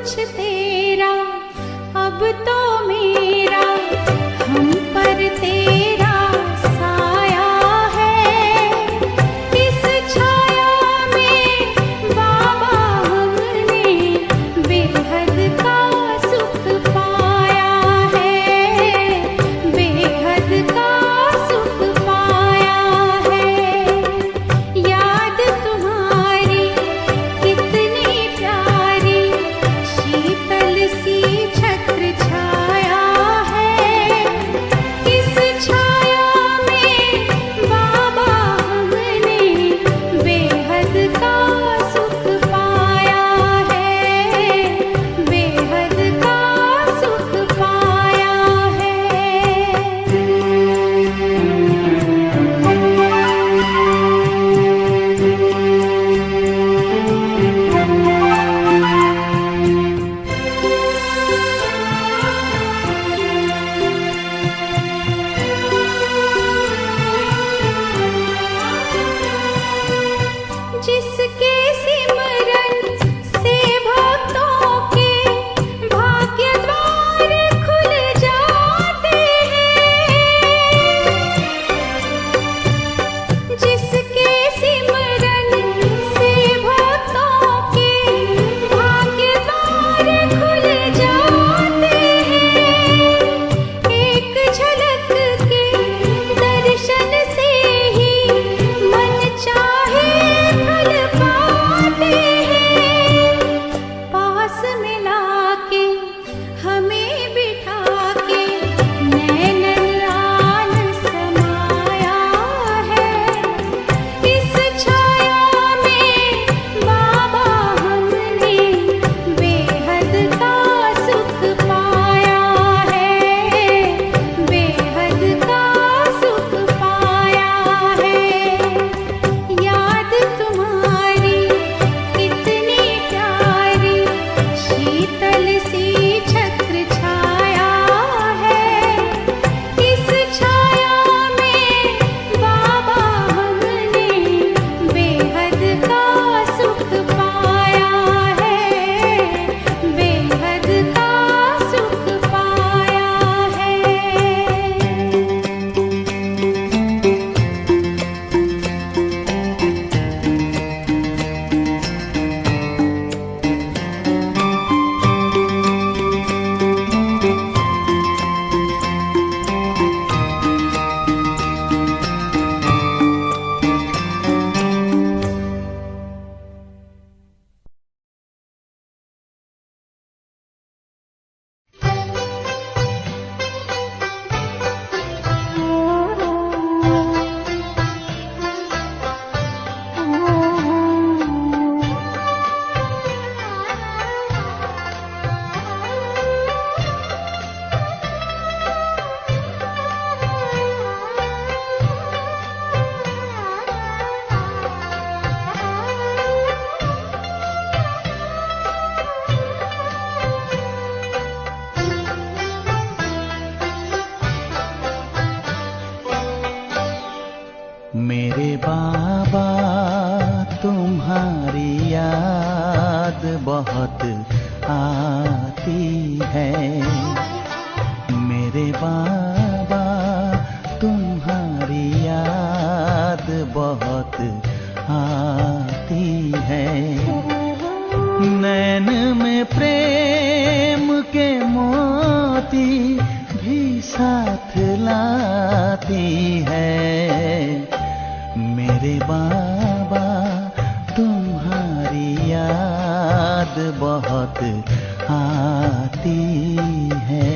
कुछ तेरा अब तो मेरा हम पर तेरा साया है। इस छाया में बाबा हमने बेहद का सुख पाया है, बेहद का सुख पाया है। याद तुम्हारी कितनी प्यारी शीतल सी छत्र छाया है। इस छाया में बाबा हमने बेहद का सुख पाया है, बेहद का सुख पाया है। जिसके सिमरन से भक्तों के भाग्य द्वार खुल जाते हैं। जिसके सिमरन से भक्तों के भाग्य द्वार खुल जाते हैं। एक झलक के दर्शन से ही मन चाहे फल पाते हैं। पास मिला के हमें बिठा के नैनन आन समाया है। इस छाया में बाबा हमने बेहद का सुख पाया है, बेहद का सुख पाया है। याद तुम्हारी कितनी प्यारी शीतल सी छत्र छाया है। इस छाया में बाबा हमने बेहद का सुख पाया है, बेहद का सुख पाया है। मेरे बाबा तुम्हारी याद बहुत आती है। मेरे बाबा तुम्हारी याद बहुत आती है। नैन में प्रेम के मोती भी साथ लाती है। मेरे बाबा तुम्हारी याद बहुत आती है।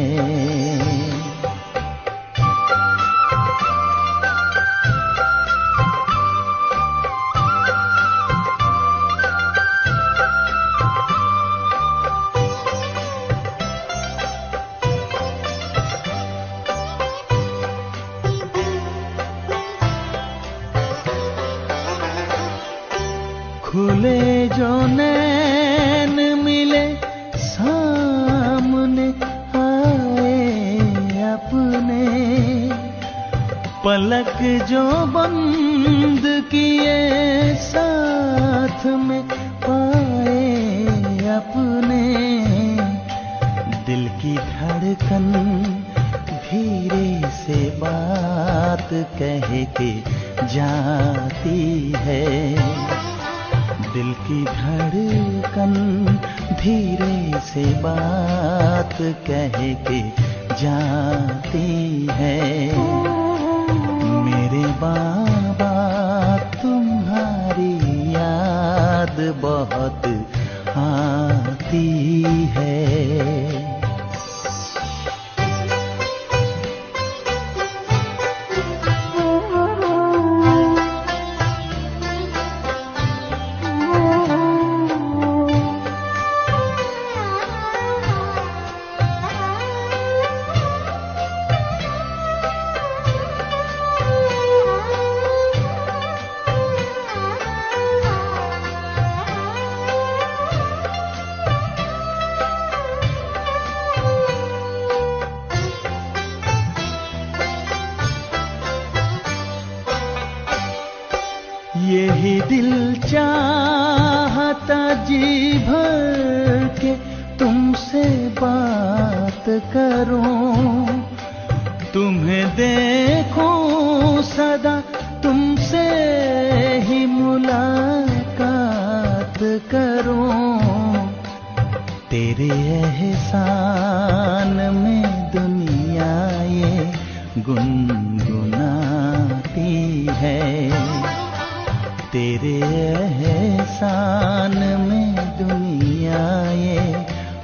खुले जो नैन मिले सामने आए अपने, पलक जो बंद किए साथ में पाए अपने। धड़कन धीरे से बात कह के जाती है। दिल की धड़कन धीरे से बात कह के जाती है। मेरे बाबा तुम्हारी याद बहुत आती है। यही दिल चाहता जी भर के तुमसे बात करूं, तुम्हें देखूं सदा, तुमसे ही मुलाकात करूं। तेरे एहसान में दुनिया ये गुनगुनाती है। तेरे एहसान में दुनिया ये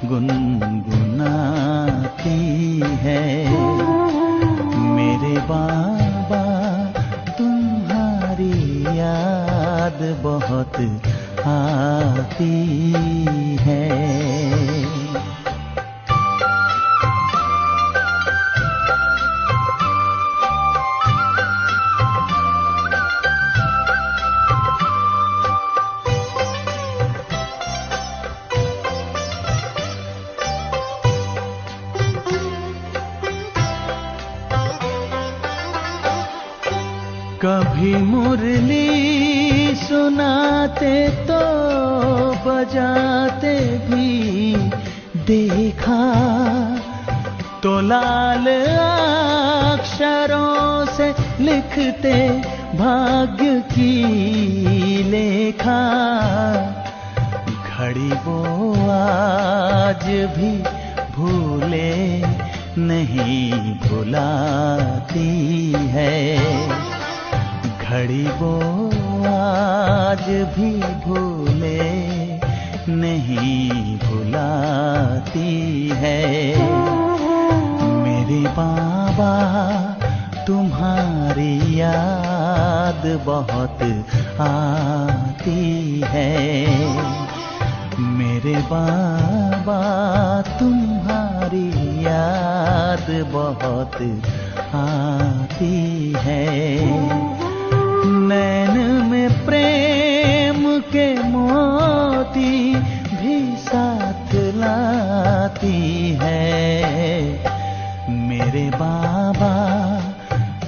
गुनगुनाती है। मेरे बाबा तुम्हारी याद बहुत आती है। कभी मुरली सुनाते तो बजाते भी देखा, तो लाल अक्षरों से लिखते भाग्य की लेखा। घड़ी वो आज भी भूले नहीं भुलाती है। घड़ी वो आज भी भूले नहीं भुलाती है। मेरे बाबा तुम्हारी याद बहुत आती है। मेरे बाबा तुम्हारी याद बहुत आती है। नैन में प्रेम के मोती भी साथ लाती है। मेरे बाबा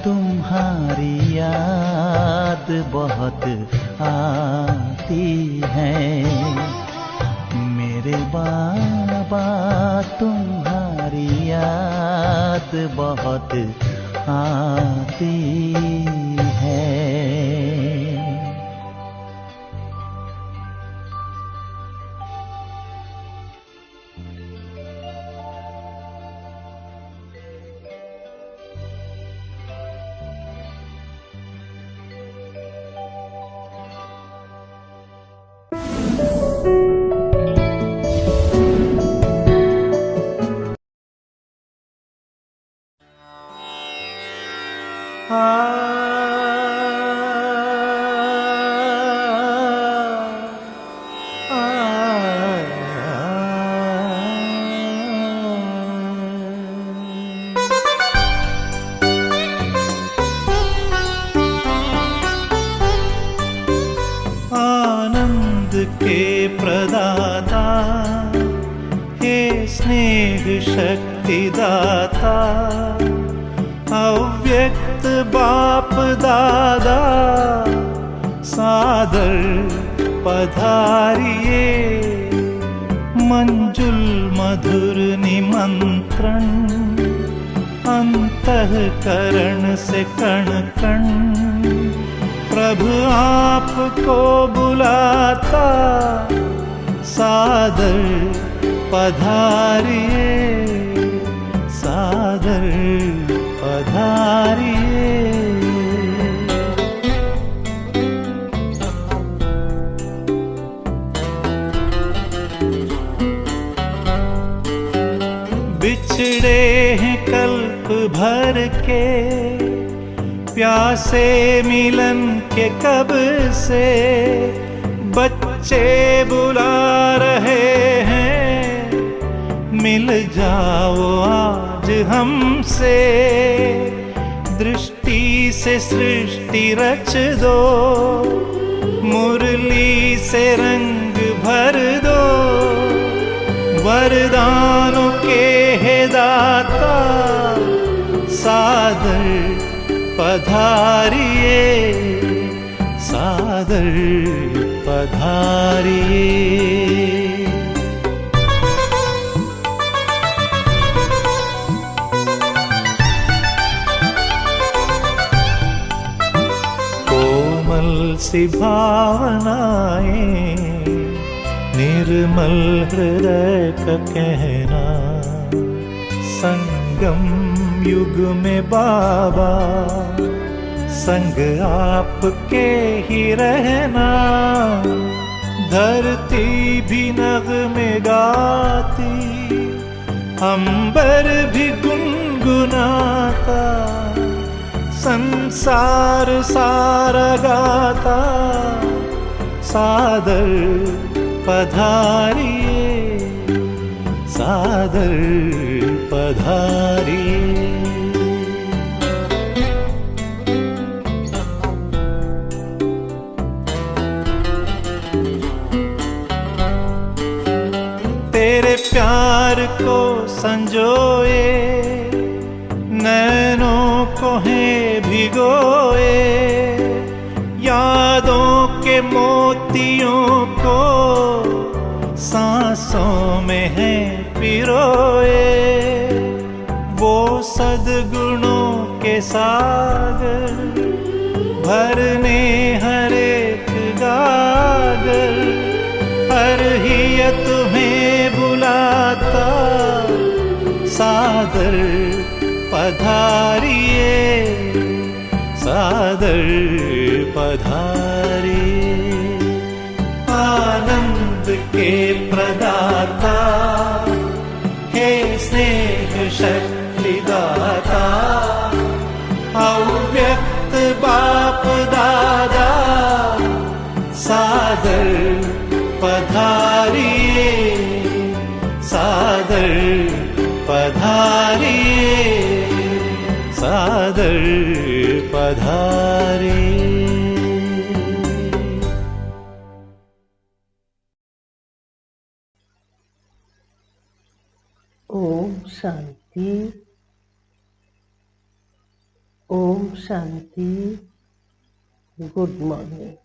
तुम्हारी याद बहुत आती है। मेरे बाबा तुम्हारी याद बहुत आती है। आनंद के प्रदाता हे स्नेह शक्ति दाता, अव्यक्त बाप दादा सादर पधारिए। मंजुल मधुर निमंत्रण अंतःकरण से कण कण प्रभु आपको बुलाता, सादर पधारिए, सादर पधारिए। बिछड़े हैं कल्प भर के, प्यासे मिलन के कब से, बच्चे बुला रहे हैं, मिल जाओ आज हमसे। दृष्टि से सृष्टि रच दो, मुरली से रंग भर दो, वरदानों के है दाता, सादर पधारिए, सादर पधारिए। कोमल सी भावनाएं, निर्मल हृदय का कहना, संगम युग में बाबा, संग आपके ही रहना। धरती भी नग़्मे गाती, अंबर भी गुनगुनाता, संसार सारा गाता, सादर पधारिए, सादर पधारिए। तेरे प्यार को संजोए, नैनों को है भिगोए, यादों के मोतियों को सांसों में है पिरोए। वो सद्गुणों के सागर भरने हर एक गागर, हर हिया तुम्हें बुलाता, सादर पधारिए, सादर पधारिए। आनंद के प्रदाता, हे स्नेह शक्ति दाता, अव्यक्त बाप दादा, सादर पधारिए, सादर पधारिए, सादर पधारिए। ओम शांति, ओम शांति। Good morning.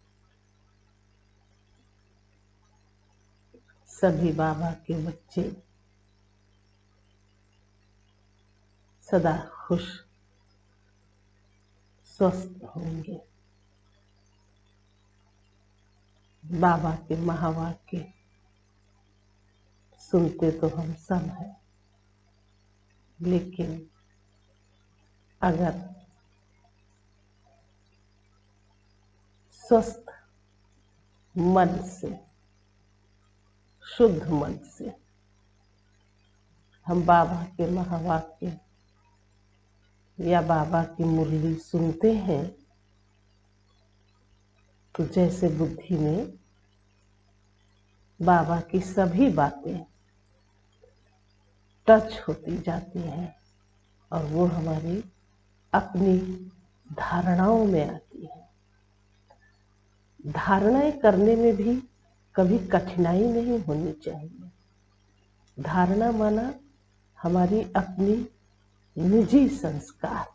सभी बाबा के बच्चे सदा खुश स्वस्थ होंगे। बाबा के महावाक्य सुनते तो हम सब हैं, लेकिन अगर स्वस्थ मन से, शुद्ध मन से हम बाबा के महावाक्य या बाबा की मुरली सुनते हैं, तो जैसे बुद्धि में बाबा की सभी बातें टच होती जाती हैं और वो हमारी अपनी धारणाओं में आती है। धारणाएं करने में भी कभी कठिनाई नहीं होनी चाहिए। धारणा माना हमारी अपनी निजी संस्कार।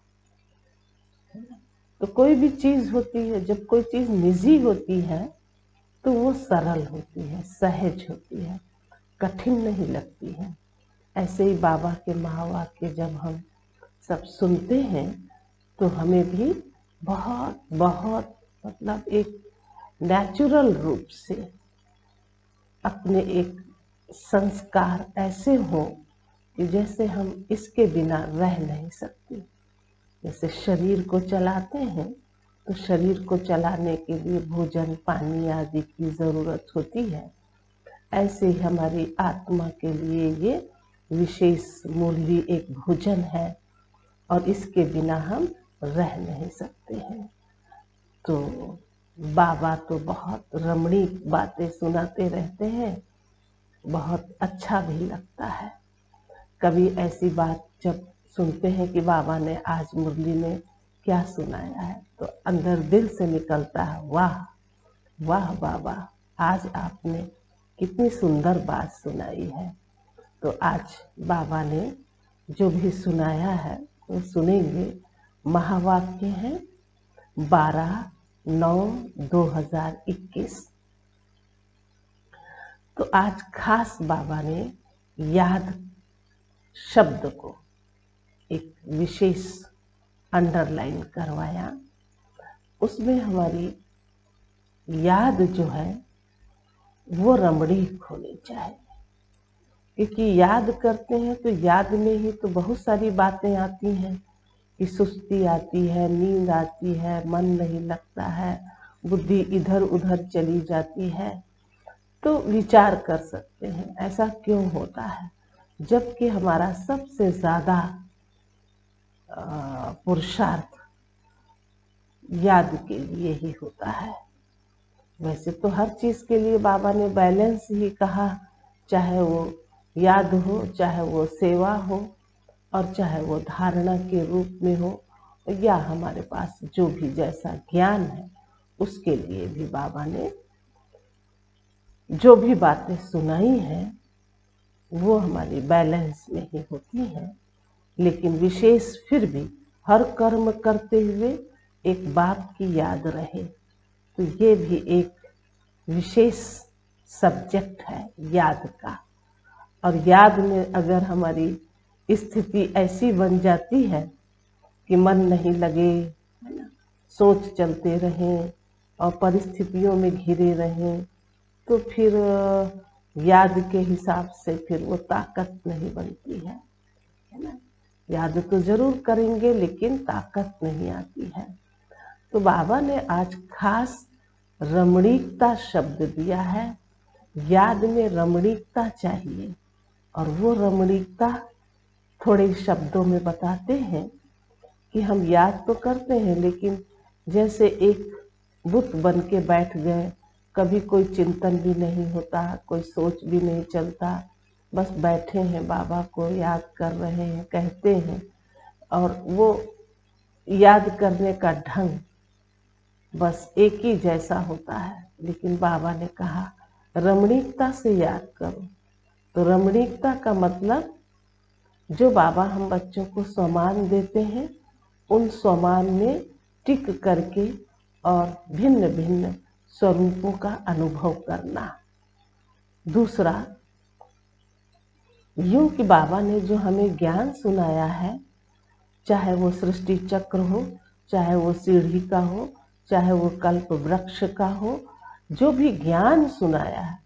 तो कोई भी चीज होती है, जब कोई चीज निजी होती है तो वो सरल होती है, सहज होती है, कठिन नहीं लगती हैं। ऐसे ही बाबा के महावाक्य जब हम सब सुनते हैं तो हमें भी बहुत बहुत मतलब एक नेचुरल रूप से अपने एक संस्कार ऐसे हो कि जैसे हम इसके बिना रह नहीं सकते। जैसे शरीर को चलाते हैं तो शरीर को चलाने के लिए भोजन पानी आदि की जरूरत होती है, ऐसे ही हमारी आत्मा के लिए ये विशेष मूल्य एक भोजन है और इसके बिना हम रह नहीं सकते हैं। तो बाबा तो बहुत रमणीक बातें सुनाते रहते हैं, बहुत अच्छा भी लगता है। कभी ऐसी बात जब सुनते हैं कि बाबा ने आज मुरली में क्या सुनाया है तो अंदर दिल से निकलता है, वाह वाह बाबा, आज आपने कितनी सुंदर बात सुनाई है। तो आज बाबा ने जो भी सुनाया है वो सुनेंगे। महावाक्य है 12/9/2021। तो आज खास बाबा ने याद शब्द को एक विशेष अंडरलाइन करवाया। उसमें हमारी याद जो है वो रमणीक होनी चाहिए, क्योंकि याद करते हैं तो याद में ही तो बहुत सारी बातें आती हैं कि सुस्ती आती है, नींद आती है, मन नहीं लगता है, बुद्धि इधर उधर चली जाती है। तो विचार कर सकते हैं ऐसा क्यों होता है, जबकि हमारा सबसे ज़्यादा पुरुषार्थ याद के लिए ही होता है। वैसे तो हर चीज़ के लिए बाबा ने बैलेंस ही कहा, चाहे वो याद हो, चाहे वो सेवा हो और चाहे वो धारणा के रूप में हो, या हमारे पास जो भी जैसा ज्ञान है उसके लिए भी बाबा ने जो भी बातें सुनाई हैं वो हमारी बैलेंस में ही होती हैं। लेकिन विशेष फिर भी हर कर्म करते हुए एक बाप की याद रहे, तो ये भी एक विशेष सब्जेक्ट है याद का। और याद में अगर हमारी स्थिति ऐसी बन जाती है कि मन नहीं लगे, है ना, सोच चलते रहें और परिस्थितियों में घिरे रहें, तो फिर याद के हिसाब से फिर वो ताकत नहीं बनती है ना। याद तो जरूर करेंगे लेकिन ताकत नहीं आती है। तो बाबा ने आज खास रमणीकता शब्द दिया है। याद में रमणीकता चाहिए, और वो रमणीकता थोड़े शब्दों में बताते हैं कि हम याद तो करते हैं लेकिन जैसे एक बुत बन के बैठ गए, कभी कोई चिंतन भी नहीं होता, कोई सोच भी नहीं चलता, बस बैठे हैं बाबा को याद कर रहे हैं, कहते हैं, और वो याद करने का ढंग बस एक ही जैसा होता है। लेकिन बाबा ने कहा रमणीकता से याद करो। तो रमणीकता का मतलब जो बाबा हम बच्चों को सम्मान देते हैं उन सम्मान में टिक करके और भिन्न भिन्न स्वरूपों का अनुभव करना। दूसरा, यूं कि बाबा ने जो हमें ज्ञान सुनाया है, चाहे वो सृष्टि चक्र हो, चाहे वो सीढ़ी का हो, चाहे वो कल्प वृक्ष का हो, जो भी ज्ञान सुनाया है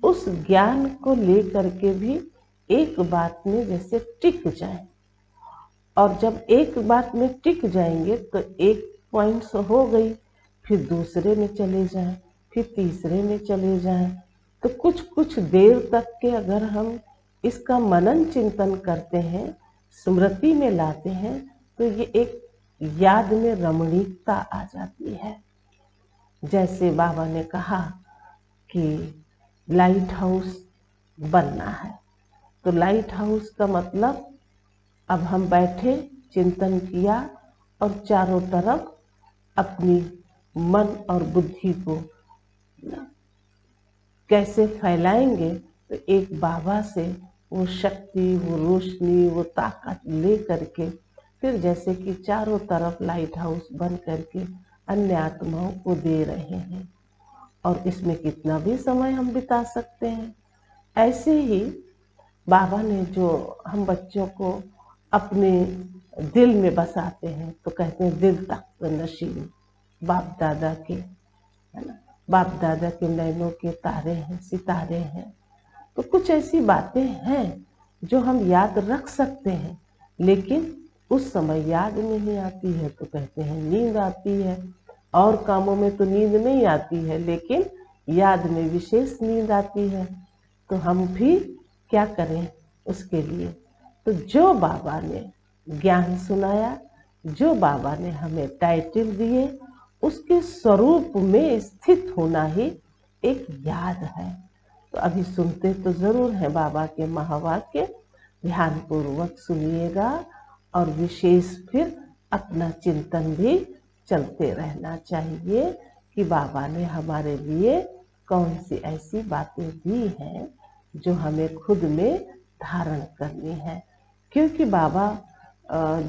उस ज्ञान को लेकर के भी एक बात में जैसे टिक जाए। और जब एक बात में टिक जाएंगे तो एक पॉइंट हो गई, फिर दूसरे में चले जाएं, फिर तीसरे में चले जाएं। तो कुछ कुछ देर तक के अगर हम इसका मनन चिंतन करते हैं, स्मृति में लाते हैं, तो ये एक याद में रमणीकता आ जाती है। जैसे बाबा ने कहा कि लाइट हाउस बनना है, तो लाइट हाउस का मतलब अब हम बैठे, चिंतन किया और चारों तरफ अपनी मन और बुद्धि को कैसे फैलाएंगे, तो एक बाबा से वो शक्ति, वो रोशनी, वो ताकत ले करके फिर जैसे कि चारों तरफ लाइट हाउस बन करके अन्य आत्माओं को दे रहे हैं। और इसमें कितना भी समय हम बिता सकते हैं, ऐसे ही बाबा ने जो हम बच्चों को अपने दिल में बसाते हैं, तो कहते हैं दिल तख्त नशीन, बाप दादा के, है ना, बाप दादा के नैनों के तारे हैं, सितारे हैं। तो कुछ ऐसी बातें हैं जो हम याद रख सकते हैं, लेकिन उस समय याद नहीं आती है, तो कहते हैं नींद आती है। और कामों में तो नींद नहीं आती है, लेकिन याद में विशेष नींद आती है। तो हम भी क्या करें उसके लिए? तो जो बाबा ने ज्ञान सुनाया, जो बाबा ने हमें टाइटल दिए, उसके स्वरूप में स्थित होना ही एक याद है। तो अभी सुनते तो जरूर है बाबा के महावाक्य, ध्यान पूर्वक सुनिएगा और विशेष फिर अपना चिंतन भी चलते रहना चाहिए कि बाबा ने हमारे लिए कौन सी ऐसी बातें दी हैं जो हमें खुद में धारण करनी है। क्योंकि बाबा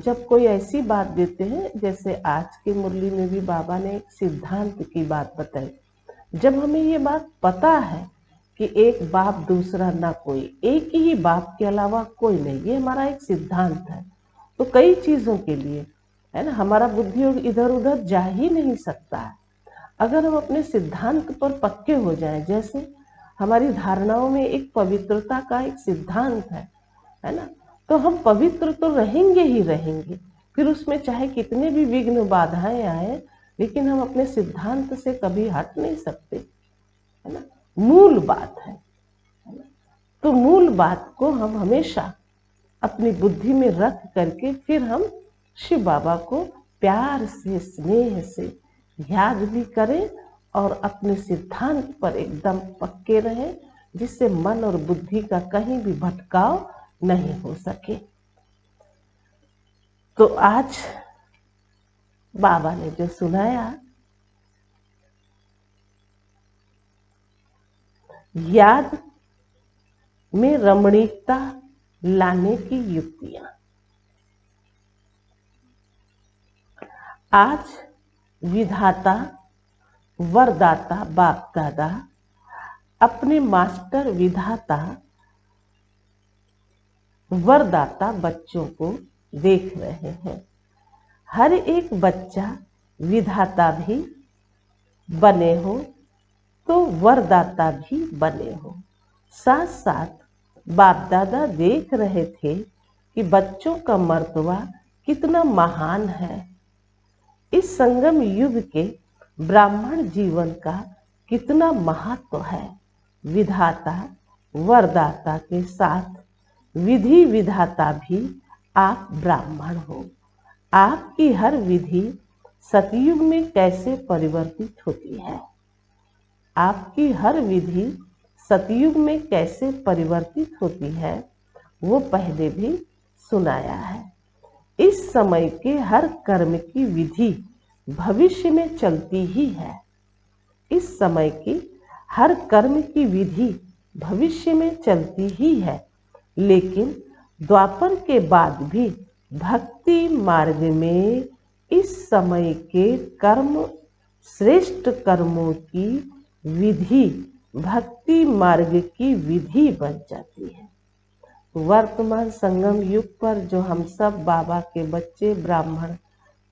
जब कोई ऐसी बात देते हैं, जैसे आज की मुरली में भी बाबा ने एक सिद्धांत की बात बताई। जब हमें ये बात पता है कि एक बाप दूसरा ना कोई, एक ही बाप के अलावा कोई नहीं, ये हमारा एक सिद्धांत है, तो कई चीज़ों के लिए, है ना, हमारा बुद्धि इधर उधर जा ही नहीं सकता है। अगर हम अपने सिद्धांत पर पक्के हो जाएं, जैसे हमारी धारणाओं में एक पवित्रता का एक सिद्धांत है ना, तो हम पवित्र तो रहेंगे ही रहेंगे। फिर उसमें चाहे कितने भी विघ्न बाधाएं आए, लेकिन हम अपने सिद्धांत से कभी हट नहीं सकते, है ना, मूल बात है ना। तो मूल बात को हम हमेशा अपनी बुद्धि में रख करके फिर हम शिव बाबा को प्यार से, स्नेह से याद भी करें और अपने सिद्धांत पर एकदम पक्के रहें, जिससे मन और बुद्धि का कहीं भी भटकाव नहीं हो सके। तो आज बाबा ने जो सुनाया, याद में रमणीकता लाने की युक्तियां। आज विधाता वरदाता बाप दादा अपने मास्टर विधाता वरदाता बच्चों को देख रहे हैं। हर एक बच्चा विधाता भी बने हो तो वरदाता भी बने हो। साथ साथ बाप दादा देख रहे थे कि बच्चों का मर्तबा कितना महान है। इस संगम युग के ब्राह्मण जीवन का कितना महत्व है। विधाता वरदाता के साथ विधि विधाता भी आप ब्राह्मण हो। आपकी हर विधि सतयुग में कैसे परिवर्तित होती है, आपकी हर विधि सतयुग में कैसे परिवर्तित होती है, वो पहले भी सुनाया है। इस समय के हर कर्म की विधि भविष्य में चलती ही है। इस समय की हर कर्म की विधि भविष्य में चलती ही है, लेकिन द्वापर के बाद भी भक्ति मार्ग में इस समय के कर्म, श्रेष्ठ कर्मों की विधि भक्ति मार्ग की विधि बन जाती है। वर्तमान संगम युग पर जो हम सब बाबा के बच्चे, ब्राह्मण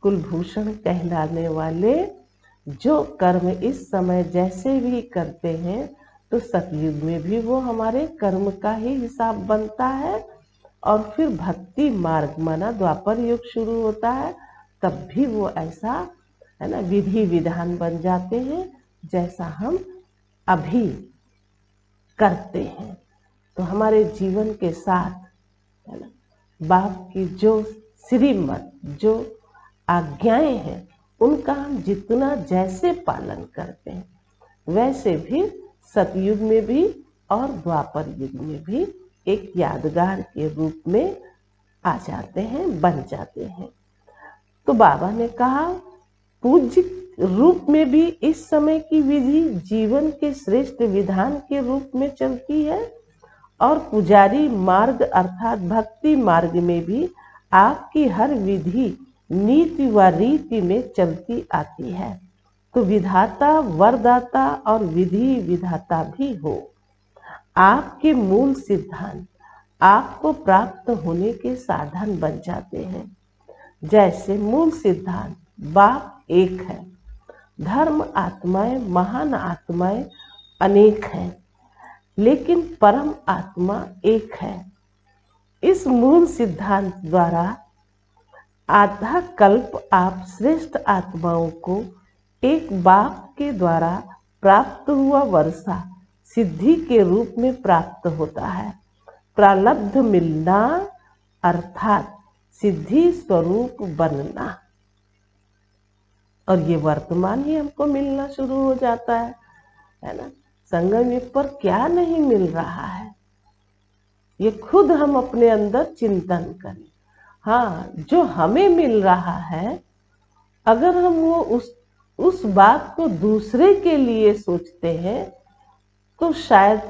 कुलभूषण कहलाने वाले जो कर्म इस समय जैसे भी करते हैं, तो सतयुग में भी वो हमारे कर्म का ही हिसाब बनता है। और फिर भक्ति मार्ग माना द्वापर युग शुरू होता है, तब भी वो ऐसा, है ना, विधि विधान बन जाते हैं जैसा हम अभी करते हैं। तो हमारे जीवन के साथ, है ना, बाप की जो श्रीमत, जो आज्ञाएं हैं, उनका हम जितना जैसे पालन करते हैं, वैसे भी सतयुग में भी और द्वापर युग में भी एक यादगार के रूप में आ जाते हैं, बन जाते हैं। तो बाबा ने कहा, पूज्य रूप में भी इस समय की विधि जीवन के श्रेष्ठ विधान के रूप में चलती है, और पुजारी मार्ग अर्थात भक्ति मार्ग में भी आपकी हर विधि नीति व रीति में चलती आती है। तो विधाता वरदाता और विधि विधाता भी हो। आपके मूल सिद्धांत आपको प्राप्त होने के साधन बन जाते हैं। जैसे मूल सिद्धांत बाप एक है, धर्म आत्माएं, महान आत्माएं अनेक हैं, लेकिन परम आत्मा एक है। इस मूल सिद्धांत द्वारा आधा कल्प आप श्रेष्ठ आत्माओं को एक बाप के द्वारा प्राप्त हुआ वर्षा सिद्धि के रूप में प्राप्त होता है। प्रारब्ध मिलना अर्थात सिद्धि स्वरूप बनना, और ये वर्तमान ही हमको मिलना शुरू हो जाता है ना। संगम युग पर क्या नहीं मिल रहा है, ये खुद हम अपने अंदर चिंतन करें। हाँ, जो हमें मिल रहा है, अगर हम वो उस बात को दूसरे के लिए सोचते हैं तो शायद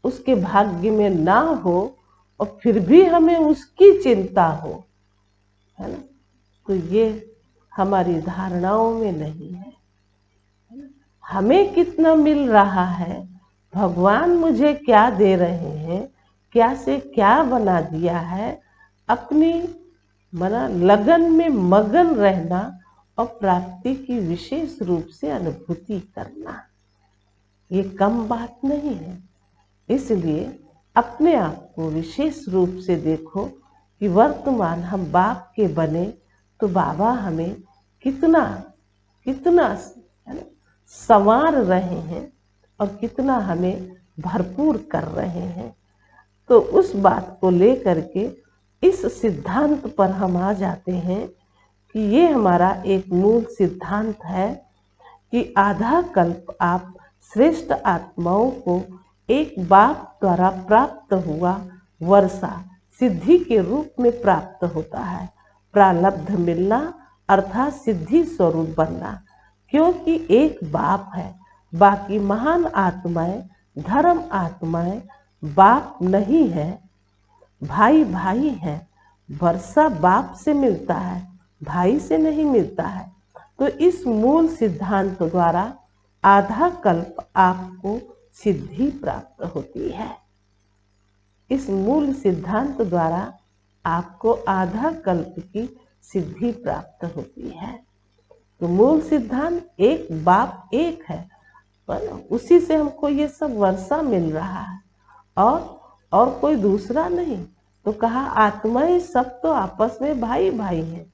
उसके भाग्य में ना हो, और फिर भी हमें उसकी चिंता हो, है ना। तो ये हमारी धारणाओं में नहीं है। हमें कितना मिल रहा है, भगवान मुझे क्या दे रहे हैं, क्या से क्या बना दिया है, अपनी लगन में मगन रहना और प्राप्ति की विशेष रूप से अनुभूति करना, ये कम बात नहीं है। इसलिए अपने आप को विशेष रूप से देखो कि वर्तमान हम बाप के बने तो बाबा हमें कितना कितना संवार रहे हैं और कितना हमें भरपूर कर रहे हैं। तो उस बात को लेकर के इस सिद्धांत पर हम आ जाते हैं कि ये हमारा एक मूल सिद्धांत है कि आधा कल्प आप श्रेष्ठ आत्माओं को एक बाप द्वारा प्राप्त हुआ वर्षा सिद्धि के रूप में प्राप्त होता है। प्रारब्ध मिलना अर्थात सिद्धि स्वरूप बनना, क्योंकि एक बाप है, बाकी महान आत्माएं, धर्म आत्माएं बाप नहीं है, भाई भाई है। वर्षा बाप से मिलता है, भाई से नहीं मिलता है। तो इस मूल सिद्धांत द्वारा आधा कल्प आपको सिद्धि प्राप्त होती है। इस मूल सिद्धांत द्वारा आपको आधा कल्प की सिद्धि प्राप्त होती है। तो मूल सिद्धांत एक बाप एक है, पर उसी से हमको ये सब वर्षा मिल रहा है और कोई दूसरा नहीं। तो कहा आत्माएं सब तो आपस में भाई भाई हैं,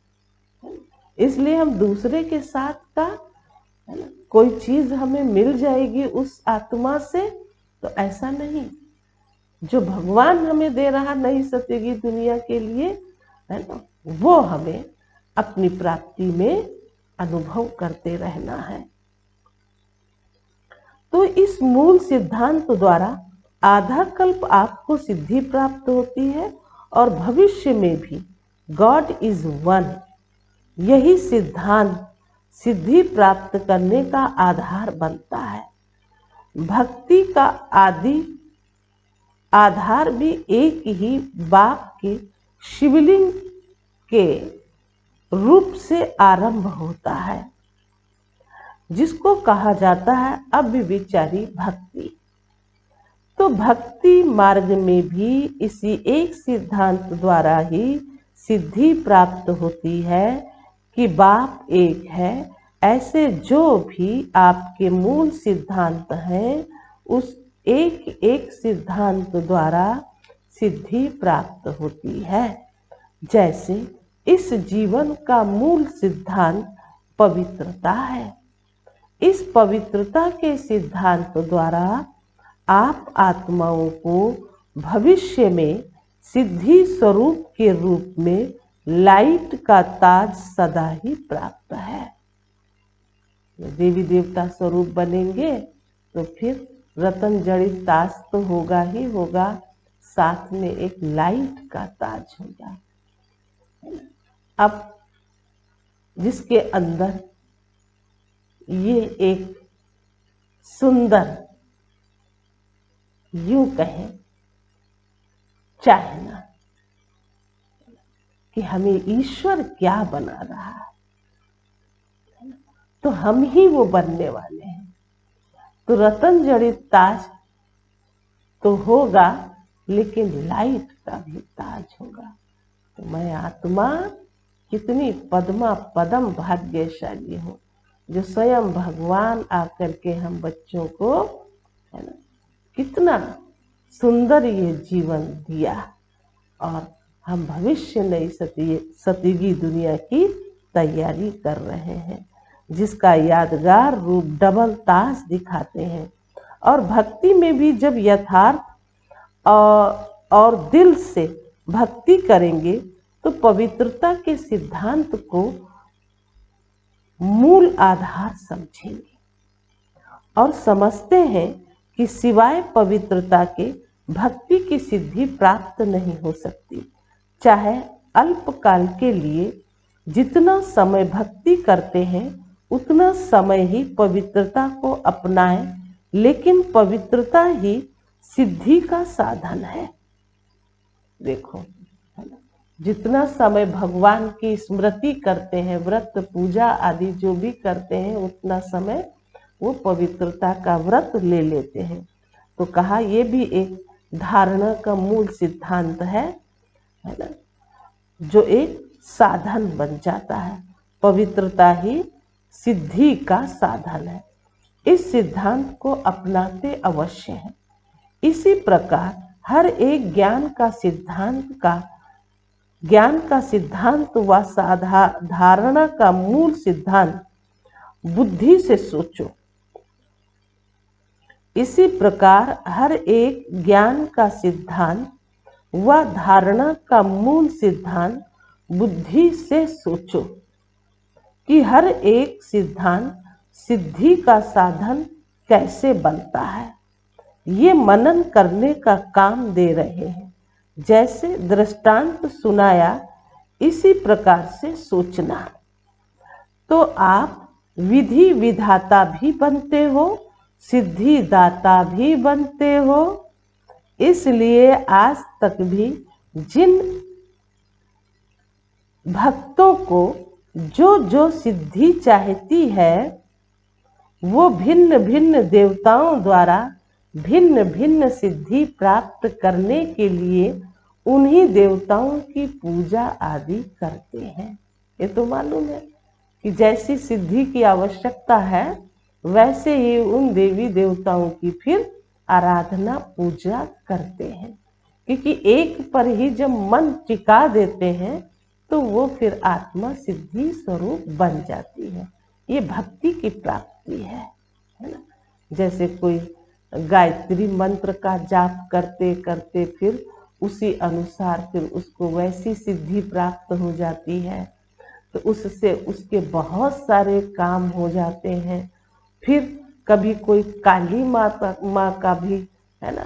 इसलिए हम दूसरे के साथ का कोई चीज हमें मिल जाएगी उस आत्मा से, तो ऐसा नहीं। जो भगवान हमें दे रहा नहीं सकेगी दुनिया के लिए, है ना, वो हमें अपनी प्राप्ति में अनुभव करते रहना है। तो इस मूल सिद्धांत द्वारा आधा कल्प आपको सिद्धि प्राप्त होती है और भविष्य में भी गॉड इज वन, यही सिद्धांत सिद्धि प्राप्त करने का आधार बनता है। भक्ति का आधार भी एक ही बाप के शिवलिंग के रूप से आरंभ होता है, जिसको कहा जाता है अव्यभिचारी भक्ति। तो भक्ति मार्ग में भी इसी एक सिद्धांत द्वारा ही सिद्धि प्राप्त होती है कि बाप एक है। ऐसे जो भी आपके मूल सिद्धांत हैं, उस एक एक सिद्धांत द्वारा सिद्धि प्राप्त होती है। जैसे इस जीवन का मूल सिद्धांत पवित्रता है। इस पवित्रता के सिद्धांत द्वारा आप आत्माओं को भविष्य में सिद्धि स्वरूप के रूप में लाइट का ताज सदा ही प्राप्त है। देवी देवता स्वरूप बनेंगे तो फिर रतन जड़ित ताज तो होगा ही होगा, साथ में एक लाइट का ताज होगा। अब जिसके अंदर ये एक सुंदर, यूं कहें चाहना कि हमें ईश्वर क्या बना रहा है, तो हम ही वो बनने वाले हैं। तो रतन जड़ित ताज तो होगा, लेकिन लाइट का भी ताज होगा। तो मैं आत्मा कितनी पद्मा पदम भाग्यशाली हूँ, जो स्वयं भगवान आकर के हम बच्चों को, है ना, कितना सुंदर ये जीवन दिया। और हम भविष्य नई सतीगी दुनिया की तैयारी कर रहे हैं, जिसका यादगार रूप डबल ताज दिखाते हैं। और भक्ति में भी जब यथार्थ और दिल से भक्ति करेंगे तो पवित्रता के सिद्धांत को मूल आधार समझेंगे और समझते हैं कि सिवाय पवित्रता के भक्ति की सिद्धि प्राप्त नहीं हो सकती। चाहे अल्पकाल के लिए जितना समय भक्ति करते हैं उतना समय ही पवित्रता को अपनाएं, लेकिन पवित्रता ही सिद्धि का साधन है। देखो, जितना समय भगवान की स्मृति करते हैं, व्रत पूजा आदि जो भी करते हैं, उतना समय वो पवित्रता का व्रत ले लेते हैं। तो कहा ये भी एक धारणा का मूल सिद्धांत है ना, जो एक साधन बन जाता है। पवित्रता ही सिद्धि का साधन है। इस सिद्धांत को अपनाते अवश्य हैं। इसी प्रकार हर एक ज्ञान का सिद्धांत व धारणा का मूल सिद्धांत बुद्धि से सोचो। इसी प्रकार हर एक ज्ञान का सिद्धांत व धारणा का मूल सिद्धांत बुद्धि से सोचो कि हर एक सिद्धांत सिद्धि का साधन कैसे बनता है। ये मनन करने का काम दे रहे हैं। जैसे दृष्टांत सुनाया, इसी प्रकार से सोचना। तो आप विधि विधाता भी बनते हो, सिद्धि दाता भी बनते हो। इसलिए आज तक भी जिन भक्तों को जो जो सिद्धि चाहती है, वो भिन्न भिन्न देवताओं द्वारा भिन्न भिन्न सिद्धि प्राप्त करने के लिए उन्हीं देवताओं की पूजा आदि करते हैं। ये तो मालूम है कि जैसी सिद्धि की आवश्यकता है, वैसे ही उन देवी देवताओं की फिर आराधना पूजा करते हैं। क्योंकि एक पर ही जब मन टिका देते हैं तो वो फिर आत्मा सिद्धि स्वरूप बन जाती है। ये भक्ति की प्राप्ति है ना। जैसे कोई गायत्री मंत्र का जाप करते करते फिर उसी अनुसार फिर उसको वैसी सिद्धि प्राप्त हो जाती है, तो उससे उसके बहुत सारे काम हो जाते हैं। फिर कभी कोई काली माँ का भी, है ना,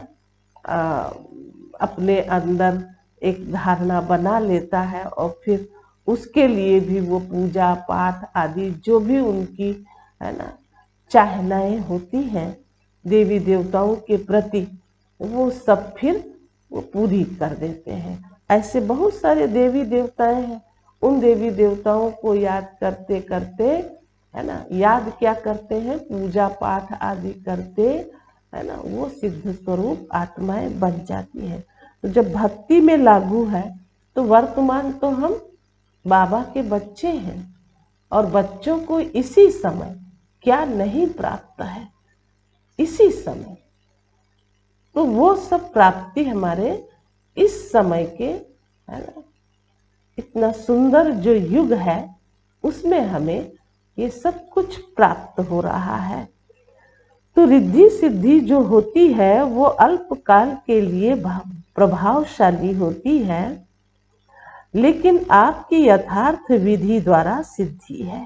अपने अंदर एक धारणा बना लेता है और फिर उसके लिए भी वो पूजा पाठ आदि जो भी उनकी, है ना, चाहनाएं होती हैं देवी देवताओं के प्रति, वो सब फिर वो पूरी कर देते हैं। ऐसे बहुत सारे देवी देवताएं हैं। उन देवी देवताओं को याद करते करते, है ना, याद क्या करते हैं, पूजा पाठ आदि करते, है ना, वो सिद्ध स्वरूप आत्माएं बन जाती हैं। तो जब भक्ति में लागू है तो वर्तमान तो हम बाबा के बच्चे हैं, और बच्चों को इसी समय क्या नहीं प्राप्त है, इसी समय। तो वो सब प्राप्ति हमारे इस समय के, है ना, इतना सुंदर जो युग है उसमें हमें ये सब कुछ प्राप्त हो रहा है। तो रिद्धि सिद्धि जो होती है वो अल्पकाल के लिए प्रभावशाली होती है, लेकिन आपकी यथार्थ विधि द्वारा सिद्धि है।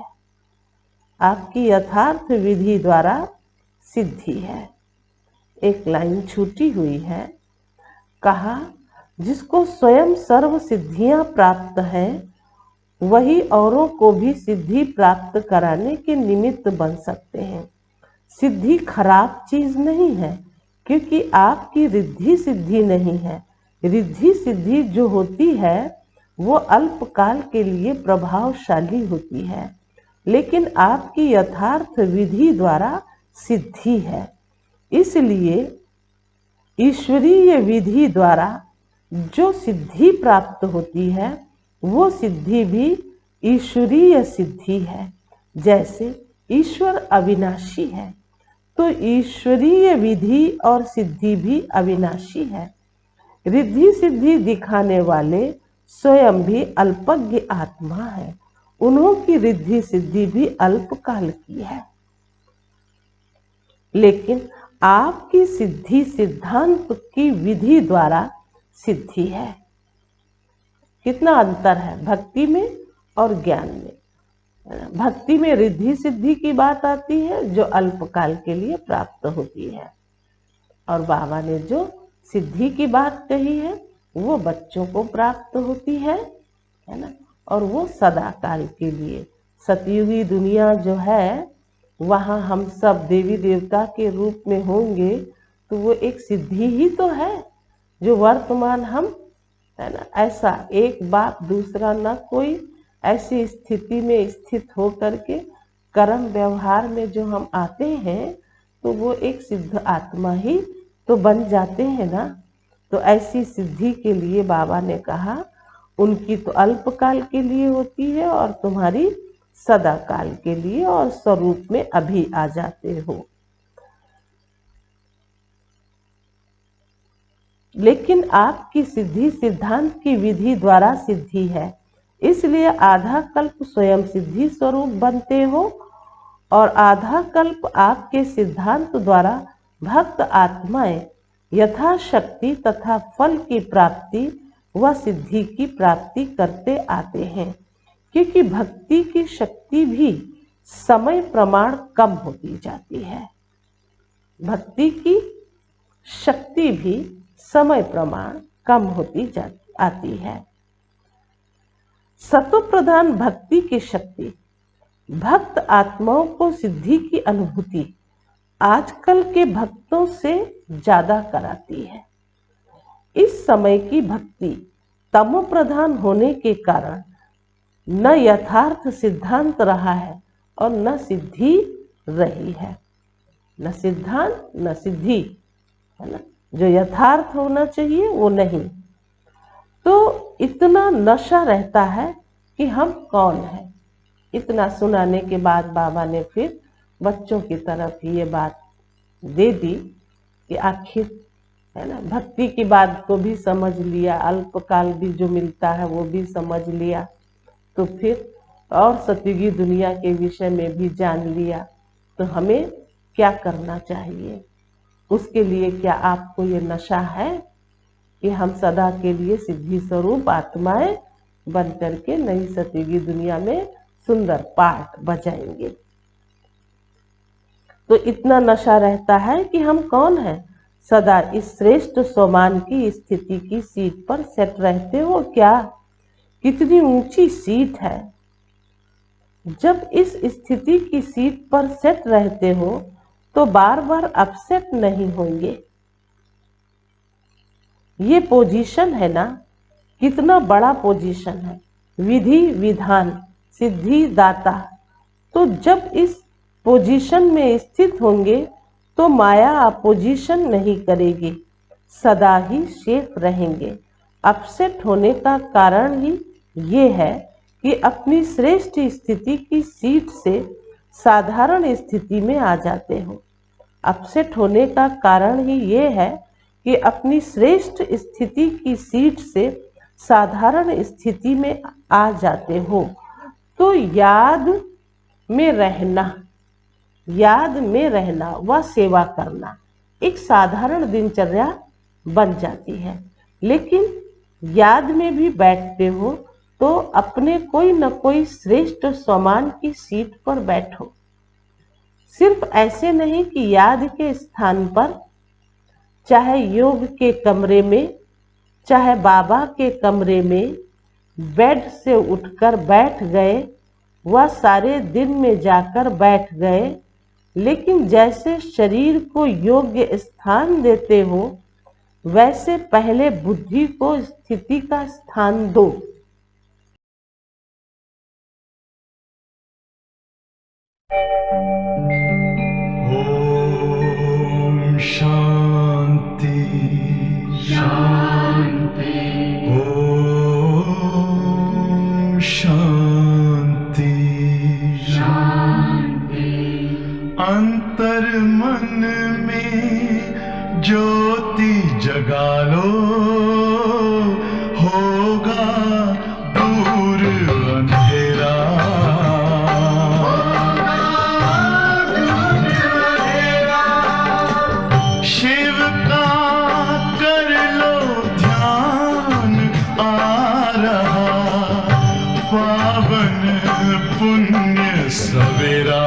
आपकी यथार्थ विधि द्वारा सिद्धि है। एक लाइन छूटी हुई है, कहा जिसको स्वयं सर्व सिद्धियां प्राप्त हैं, वही औरों को भी सिद्धि प्राप्त कराने के निमित्त बन सकते हैं। सिद्धि खराब चीज नहीं है, क्योंकि आपकी रिद्धि सिद्धि नहीं है। रिद्धि सिद्धि जो होती है वो अल्पकाल के लिए प्रभावशाली होती है, लेकिन आपकी यथार्थ विधि द्वारा सिद्धि है। इसलिए ईश्वरीय विधि द्वारा जो सिद्धि प्राप्त होती है वो सिद्धि भी ईश्वरीय सिद्धि है। जैसे ईश्वर अविनाशी है तो ईश्वरीय विधि और सिद्धि भी अविनाशी है। रिद्धि सिद्धि दिखाने वाले स्वयं भी अल्पज्ञ आत्मा है, उन्हों की रिद्धि सिद्धि भी अल्पकाल की है। लेकिन आपकी सिद्धि सिद्धांत की विधि द्वारा सिद्धि है। कितना अंतर है भक्ति में और ज्ञान में। भक्ति में रिद्धि सिद्धि की बात आती है जो अल्पकाल के लिए प्राप्त होती है, और बाबा ने जो सिद्धि की बात कही है वो बच्चों को प्राप्त होती है ना, और वो सदा काल के लिए। सतयुगी दुनिया जो है वहाँ हम सब देवी देवता के रूप में होंगे तो वो एक सिद्धि ही तो है जो वर्तमान हम, है ना, ऐसा एक बाप दूसरा न कोई, ऐसी स्थिति में स्थित हो करके कर्म व्यवहार में जो हम आते हैं तो वो एक सिद्ध आत्मा ही तो बन जाते हैं ना। तो ऐसी सिद्धि के लिए बाबा ने कहा उनकी तो अल्पकाल के लिए होती है और तुम्हारी सदा काल के लिए, और स्वरूप में अभी आ जाते हो। लेकिन आपकी सिद्धि सिद्धांत की विधि द्वारा सिद्धि है, इसलिए आधा कल्प स्वयं सिद्धि स्वरूप बनते हो और आधा कल्प आपके सिद्धांत द्वारा भक्त आत्माएं यथाशक्ति तथा फल की प्राप्ति व सिद्धि की प्राप्ति करते आते हैं। क्योंकि भक्ति की शक्ति भी समय प्रमाण कम होती जाती है। भक्ति की शक्ति भी समय प्रमाण कम होती आती है। सतो प्रधान भक्ति की शक्ति भक्त आत्माओं को सिद्धि की अनुभूति आजकल के भक्तों से ज्यादा कराती है। इस समय की भक्ति तमो प्रधान होने के कारण न यथार्थ सिद्धांत रहा है और न सिद्धि रही है। न सिद्धांत न सिद्धि, है ना, जो यथार्थ होना चाहिए वो नहीं। तो इतना नशा रहता है कि हम कौन हैं। इतना सुनाने के बाद बाबा ने फिर बच्चों की तरफ ये बात दे दी कि आखिर, है ना, भक्ति की बात को भी समझ लिया, अल्पकाल भी जो मिलता है वो भी समझ लिया, तो फिर और सतयुगी दुनिया के विषय में भी जान लिया, तो हमें क्या करना चाहिए। उसके लिए क्या आपको ये नशा है कि हम सदा के लिए सिद्धि स्वरूप आत्माएं बन करके नई सतयुगी दुनिया में सुंदर पाठ बजाएंगे। तो इतना नशा रहता है कि हम कौन हैं, सदा इस श्रेष्ठ स्वमान की स्थिति की सीट पर सेट रहते हो क्या। कितनी ऊंची सीट है। जब इस स्थिति की सीट पर सेट रहते हो तो बार बार अपसेट नहीं होंगे। ये पोजीशन है ना, कितना बड़ा पोजीशन है। विधि विधान सिद्धि दाता, तो जब इस पोजीशन में स्थित होंगे तो माया अपोजिशन नहीं करेगी, सदा ही सेफ रहेंगे। अपसेट होने का कारण ही ये है कि अपनी श्रेष्ठ स्थिति की सीट से साधारण स्थिति में आ जाते हो। अपसेट होने का कारण ही ये है कि अपनी श्रेष्ठ स्थिति की सीट से साधारण स्थिति में आ जाते हो। तो याद में रहना व सेवा करना एक साधारण दिनचर्या बन जाती है। लेकिन याद में भी बैठते हो तो अपने कोई न कोई श्रेष्ठ स्वमान की सीट पर बैठो। सिर्फ ऐसे नहीं कि याद के स्थान पर, चाहे योग के कमरे में, चाहे बाबा के कमरे में बेड से उठकर बैठ गए व सारे दिन में जाकर बैठ गए, लेकिन जैसे शरीर को योग्य स्थान देते हो वैसे पहले बुद्धि को स्थिति का स्थान दो। ओम शांति। शांति अंतर मन में ज्योति जगा लो, होगा दूर अंधेरा। शिव का कर लो ध्यान, आ रहा पावन पुण्य सवेरा।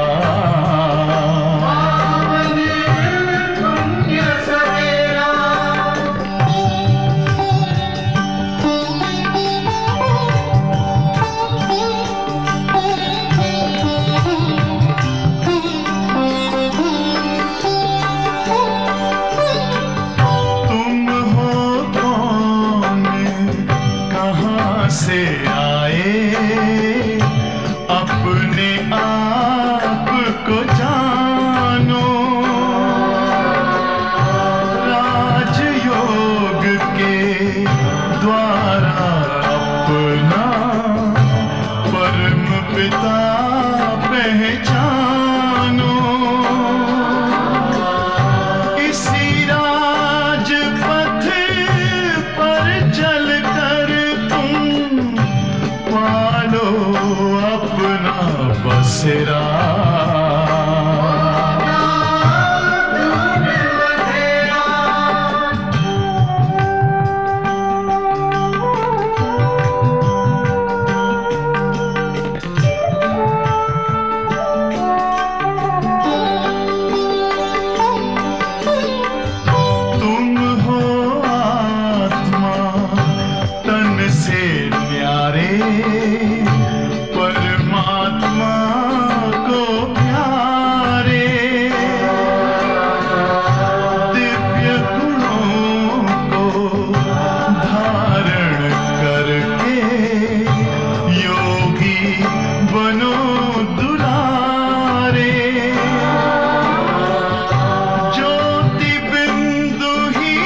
से आए अपने आप को जानो, राजयोग के द्वारा अपना परम पिता पहचानो। इसी राजपथ पर चलकर पालो अपना बसेरा। तुम हो आत्मा तन से न्यारे, परमात्मा को प्यारे। दिव्य गुणों को धारण करके योगी बनो दुलारे। ज्योति बिंदु ही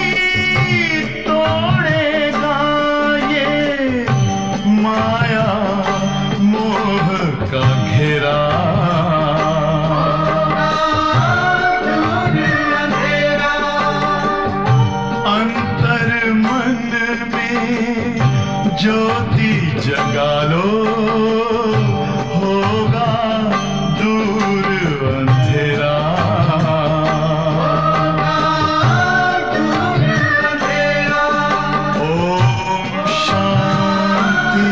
तोड़ेगा ये माया मोह का घेरा। अंतर मन में ज्योति जगा लो, होगा दूर अंधेरा। ओम शांति,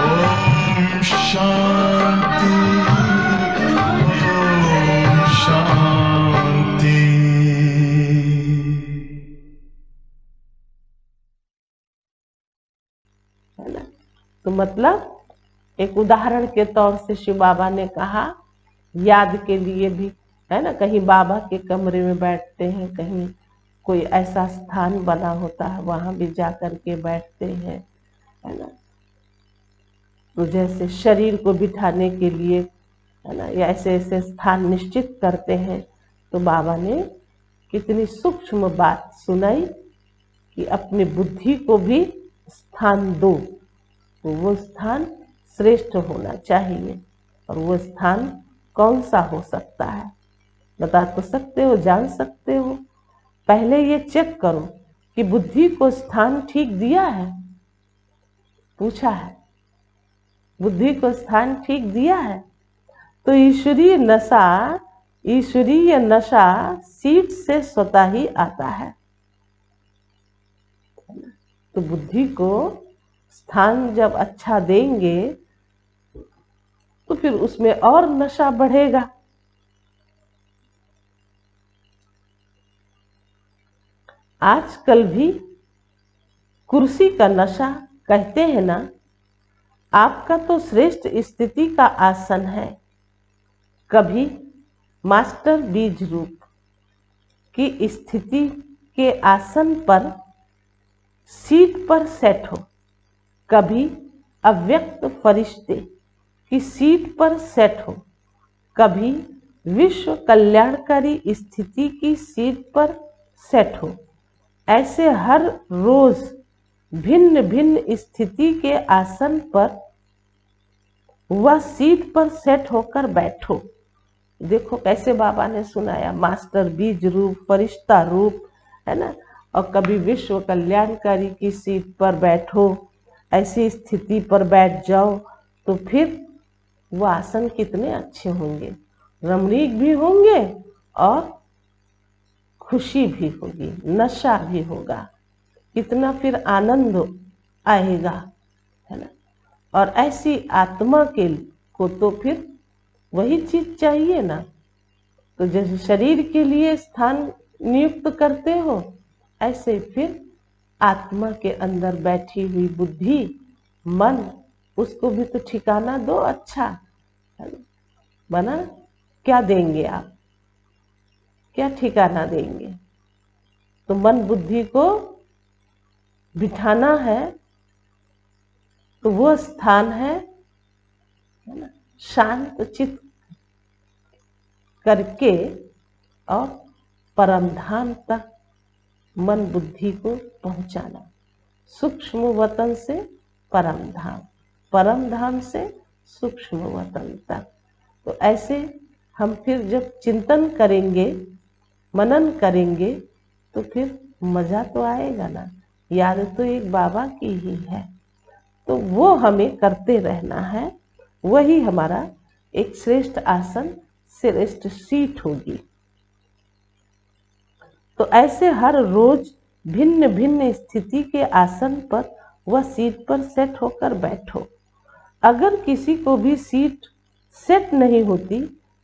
ओम शांति, ओम शांति। है ना? तो मतलब एक उदाहरण के तौर से शिव बाबा ने कहा, याद के लिए भी, है ना, कहीं बाबा के कमरे में बैठते हैं, कहीं कोई ऐसा स्थान बना होता है वहां भी जा कर के बैठते हैं, है ना। तो जैसे शरीर को बिठाने के लिए, है ना, या ऐसे ऐसे स्थान निश्चित करते हैं, तो बाबा ने कितनी सूक्ष्म बात सुनाई कि अपनी बुद्धि को भी स्थान दो, तो वो स्थान श्रेष्ठ होना चाहिए। और वो स्थान कौन सा हो सकता है, बता तो सकते हो, जान सकते हो? पहले ये चेक करो कि बुद्धि को स्थान ठीक दिया है, पूछा है, बुद्धि को स्थान ठीक दिया है। तो ईश्वरीय नशा सीट से स्वतः ही आता है। तो बुद्धि को स्थान जब अच्छा देंगे तो फिर उसमें और नशा बढ़ेगा। आजकल भी कुर्सी का नशा कहते हैं ना, आपका तो श्रेष्ठ स्थिति का आसन है, कभी मास्टर बीज रूप की स्थिति के आसन पर सीट पर सेट हो, कभी अव्यक्त फरिश्ते की सीट पर सेट हो, कभी विश्व कल्याणकारी स्थिति की सीट पर सेट हो। ऐसे हर रोज भिन्न भिन्न स्थिति के आसन पर व सीट पर सेट होकर बैठो। देखो कैसे बाबा ने सुनाया, मास्टर बीज रूप, फरिश्ता रूप, है ना। और कभी विश्व कल्याणकारी की सीट पर बैठो, ऐसी स्थिति पर बैठ जाओ तो फिर वो आसन कितने अच्छे होंगे, रमणीक भी होंगे और खुशी भी होगी, नशा भी होगा, कितना फिर आनंद आएगा, है ना। और ऐसी आत्मा के को तो फिर वही चीज चाहिए ना। तो जैसे शरीर के लिए स्थान नियुक्त करते हो, ऐसे फिर आत्मा के अंदर बैठी हुई बुद्धि, मन, उसको भी तो ठिकाना दो अच्छा, है ना। बना क्या देंगे आप, क्या ठिकाना देंगे? तो मन बुद्धि को बिठाना है तो वो स्थान है ना, शांत चित्त करके और परम धाम तक मन बुद्धि को पहुंचाना। सूक्ष्म वतन से परम धाम, परम धाम से सूक्ष्म वतन तक। तो ऐसे हम फिर जब चिंतन करेंगे, मनन करेंगे, तो फिर मजा तो आएगा ना। याद तो एक बाबा की ही है, तो वो हमें करते रहना है। वही हमारा एक श्रेष्ठ आसन, श्रेष्ठ सीट होगी। तो ऐसे हर रोज भिन्न भिन्न स्थिति के आसन पर व सीट पर सेट होकर बैठो। अगर किसी को भी सीट सेट नहीं होती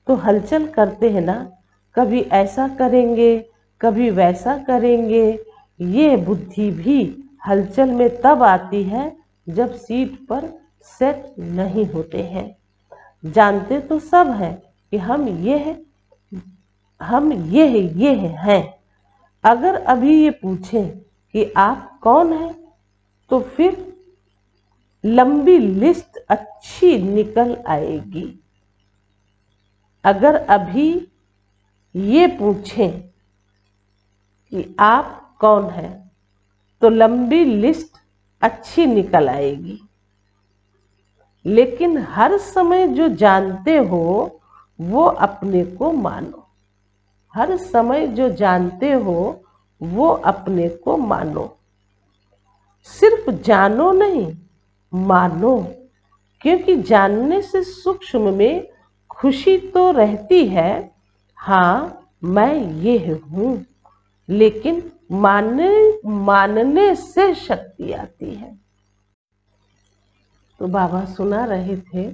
तो हलचल करते हैं ना, कभी ऐसा करेंगे, कभी वैसा करेंगे। ये बुद्धि भी हलचल में तब आती है जब सीट पर सेट नहीं होते हैं। जानते तो सब हैं कि हम ये हैं। अगर अभी ये पूछें कि आप कौन हैं, तो फिर लंबी लिस्ट अच्छी निकल आएगी। अगर अभी ये पूछें कि आप कौन हैं, तो लंबी लिस्ट अच्छी निकल आएगी। लेकिन हर समय जो जानते हो वो अपने को मानो। हर समय जो जानते हो वो अपने को मानो। सिर्फ जानो नहीं, मानो। क्योंकि जानने से सूक्ष्म में खुशी तो रहती है, हाँ मैं ये हूँ, लेकिन मानने से शक्ति आती है। तो बाबा सुना रहे थे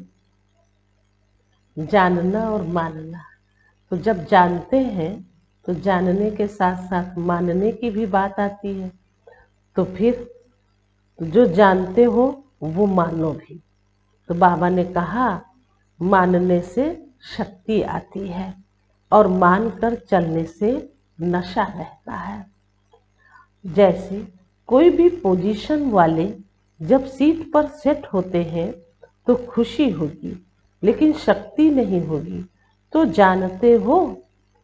जानना और मानना। तो जब जानते हैं तो जानने के साथ साथ मानने की भी बात आती है। तो फिर जो जानते हो वो मानो भी। तो बाबा ने कहा मानने से शक्ति आती है और मानकर चलने से नशा रहता है। जैसे कोई भी पोजीशन वाले जब सीट पर सेट होते हैं तो खुशी होगी, लेकिन शक्ति नहीं होगी। तो जानते हो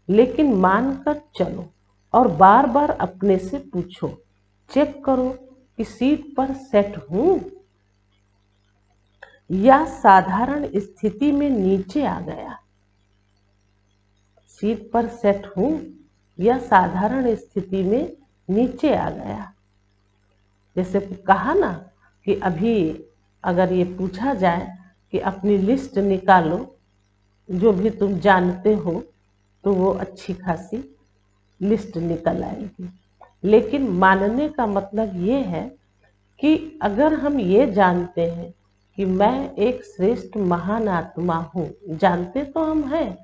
लेकिन मानकर चलो और बार बार अपने से पूछो, चेक करो कि सीट पर सेट हूं या साधारण स्थिति में नीचे आ गया। सीट पर सेट हूं या साधारण स्थिति में नीचे आ गया। जैसे कहा ना कि अभी अगर ये पूछा जाए कि अपनी लिस्ट निकालो जो भी तुम जानते हो, तो वो अच्छी खासी लिस्ट निकल आएगी। लेकिन मानने का मतलब ये है कि अगर हम ये जानते हैं कि मैं एक श्रेष्ठ महान आत्मा हूँ, जानते तो हम हैं,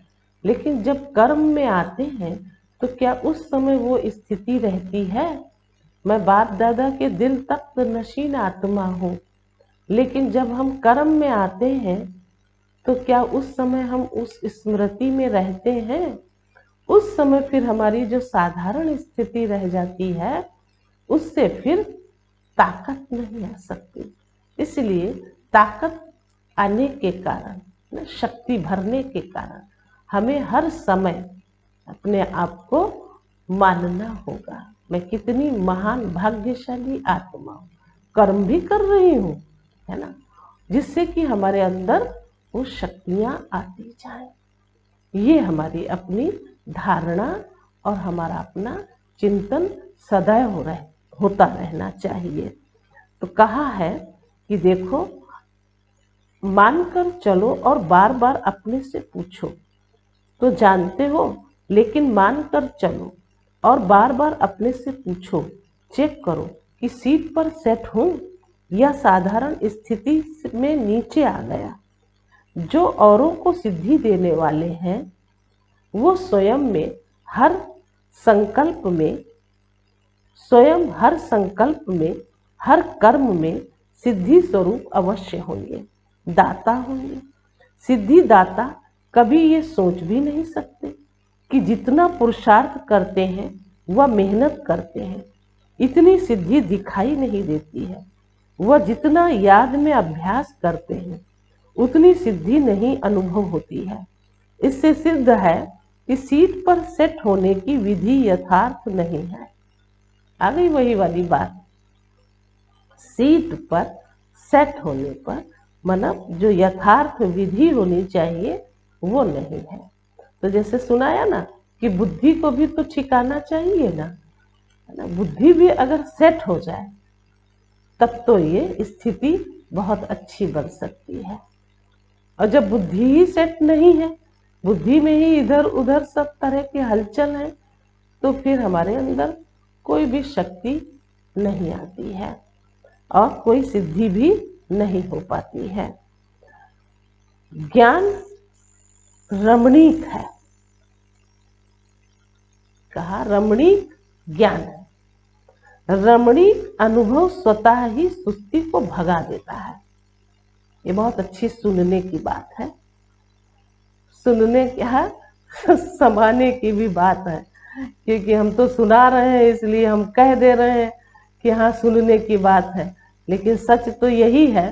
लेकिन जब कर्म में आते हैं तो क्या उस समय वो स्थिति रहती है? मैं बाप दादा के दिल तक नशीन आत्मा हूँ, लेकिन जब हम कर्म में आते हैं तो क्या उस समय हम उस स्मृति में रहते हैं? उस समय फिर हमारी जो साधारण स्थिति रह जाती है उससे फिर ताकत नहीं आ सकती। इसलिए ताकत आने के कारण, शक्ति भरने के कारण हमें हर समय अपने आप को मानना होगा। मैं कितनी महान भाग्यशाली आत्मा हूँ, कर्म भी कर रही हूँ, है ना, जिससे कि हमारे अंदर वो शक्तियाँ आती जाएं। ये हमारी अपनी धारणा और हमारा अपना चिंतन सदैव होता रहना चाहिए। तो कहा है कि देखो, मानकर चलो और बार बार अपने से पूछो तो जानते हो, लेकिन मानकर चलो और बार बार अपने से पूछो, चेक करो कि सीट पर सेट हूं या साधारण स्थिति में नीचे आ गया। जो औरों को सिद्धि देने वाले हैं वो स्वयं हर संकल्प में हर कर्म में सिद्धि स्वरूप अवश्य होंगे, दाता होंगे। सिद्धि दाता कभी ये सोच भी नहीं सकते कि जितना पुरुषार्थ करते हैं वह मेहनत करते हैं, इतनी सिद्धि दिखाई नहीं देती है। वह जितना याद में अभ्यास करते हैं उतनी सिद्धि नहीं अनुभव होती है। इससे सिद्ध है कि सीट पर सेट होने की विधि यथार्थ नहीं है। आ गई वही वाली बात, सीट पर सेट होने पर मतलब जो यथार्थ विधि होनी चाहिए वो नहीं है। तो जैसे सुनाया ना कि बुद्धि को भी तो ठिकाना चाहिए ना, है ना। बुद्धि भी अगर सेट हो जाए तब तो ये स्थिति बहुत अच्छी बन सकती है। और जब बुद्धि ही सेट नहीं है, बुद्धि में ही इधर उधर सब तरह की हलचल है, तो फिर हमारे अंदर कोई भी शक्ति नहीं आती है और कोई सिद्धि भी नहीं हो पाती है। ज्ञान रमणीक है, कहा रमणीक ज्ञान है। रमणीक अनुभव स्वतः ही सुस्ती को भगा देता है। ये बहुत अच्छी सुनने की बात है, सुनने क्या समाने की भी बात है, क्योंकि हम तो सुना रहे हैं इसलिए हम कह दे रहे हैं कि हाँ सुनने की बात है, लेकिन सच तो यही है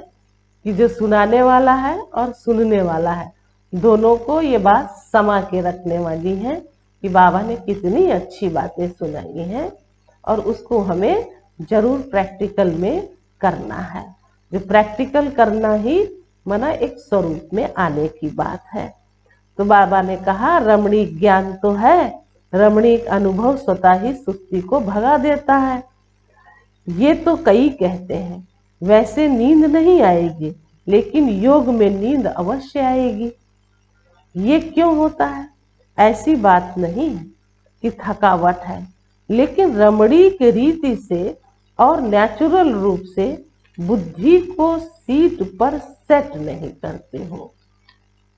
कि जो सुनाने वाला है और सुनने वाला है दोनों को ये बात समा के रखने वाली है कि बाबा ने कितनी अच्छी बातें सुनाई हैं और उसको हमें जरूर प्रैक्टिकल में करना है। जो प्रैक्टिकल करना ही माना एक स्वरूप में आने की बात है। तो बाबा ने कहा रमणीक ज्ञान तो है, रमणीक अनुभव स्वतः ही सुस्ती को भगा देता है। ये तो कई कहते हैं वैसे नींद नहीं आएगी, लेकिन योग में नींद अवश्य आएगी। ये क्यों होता है? ऐसी बात नहीं कि थकावट है, लेकिन रमणीक रीति से और नेचुरल रूप से बुद्धि को सीट पर सेट नहीं करते हो,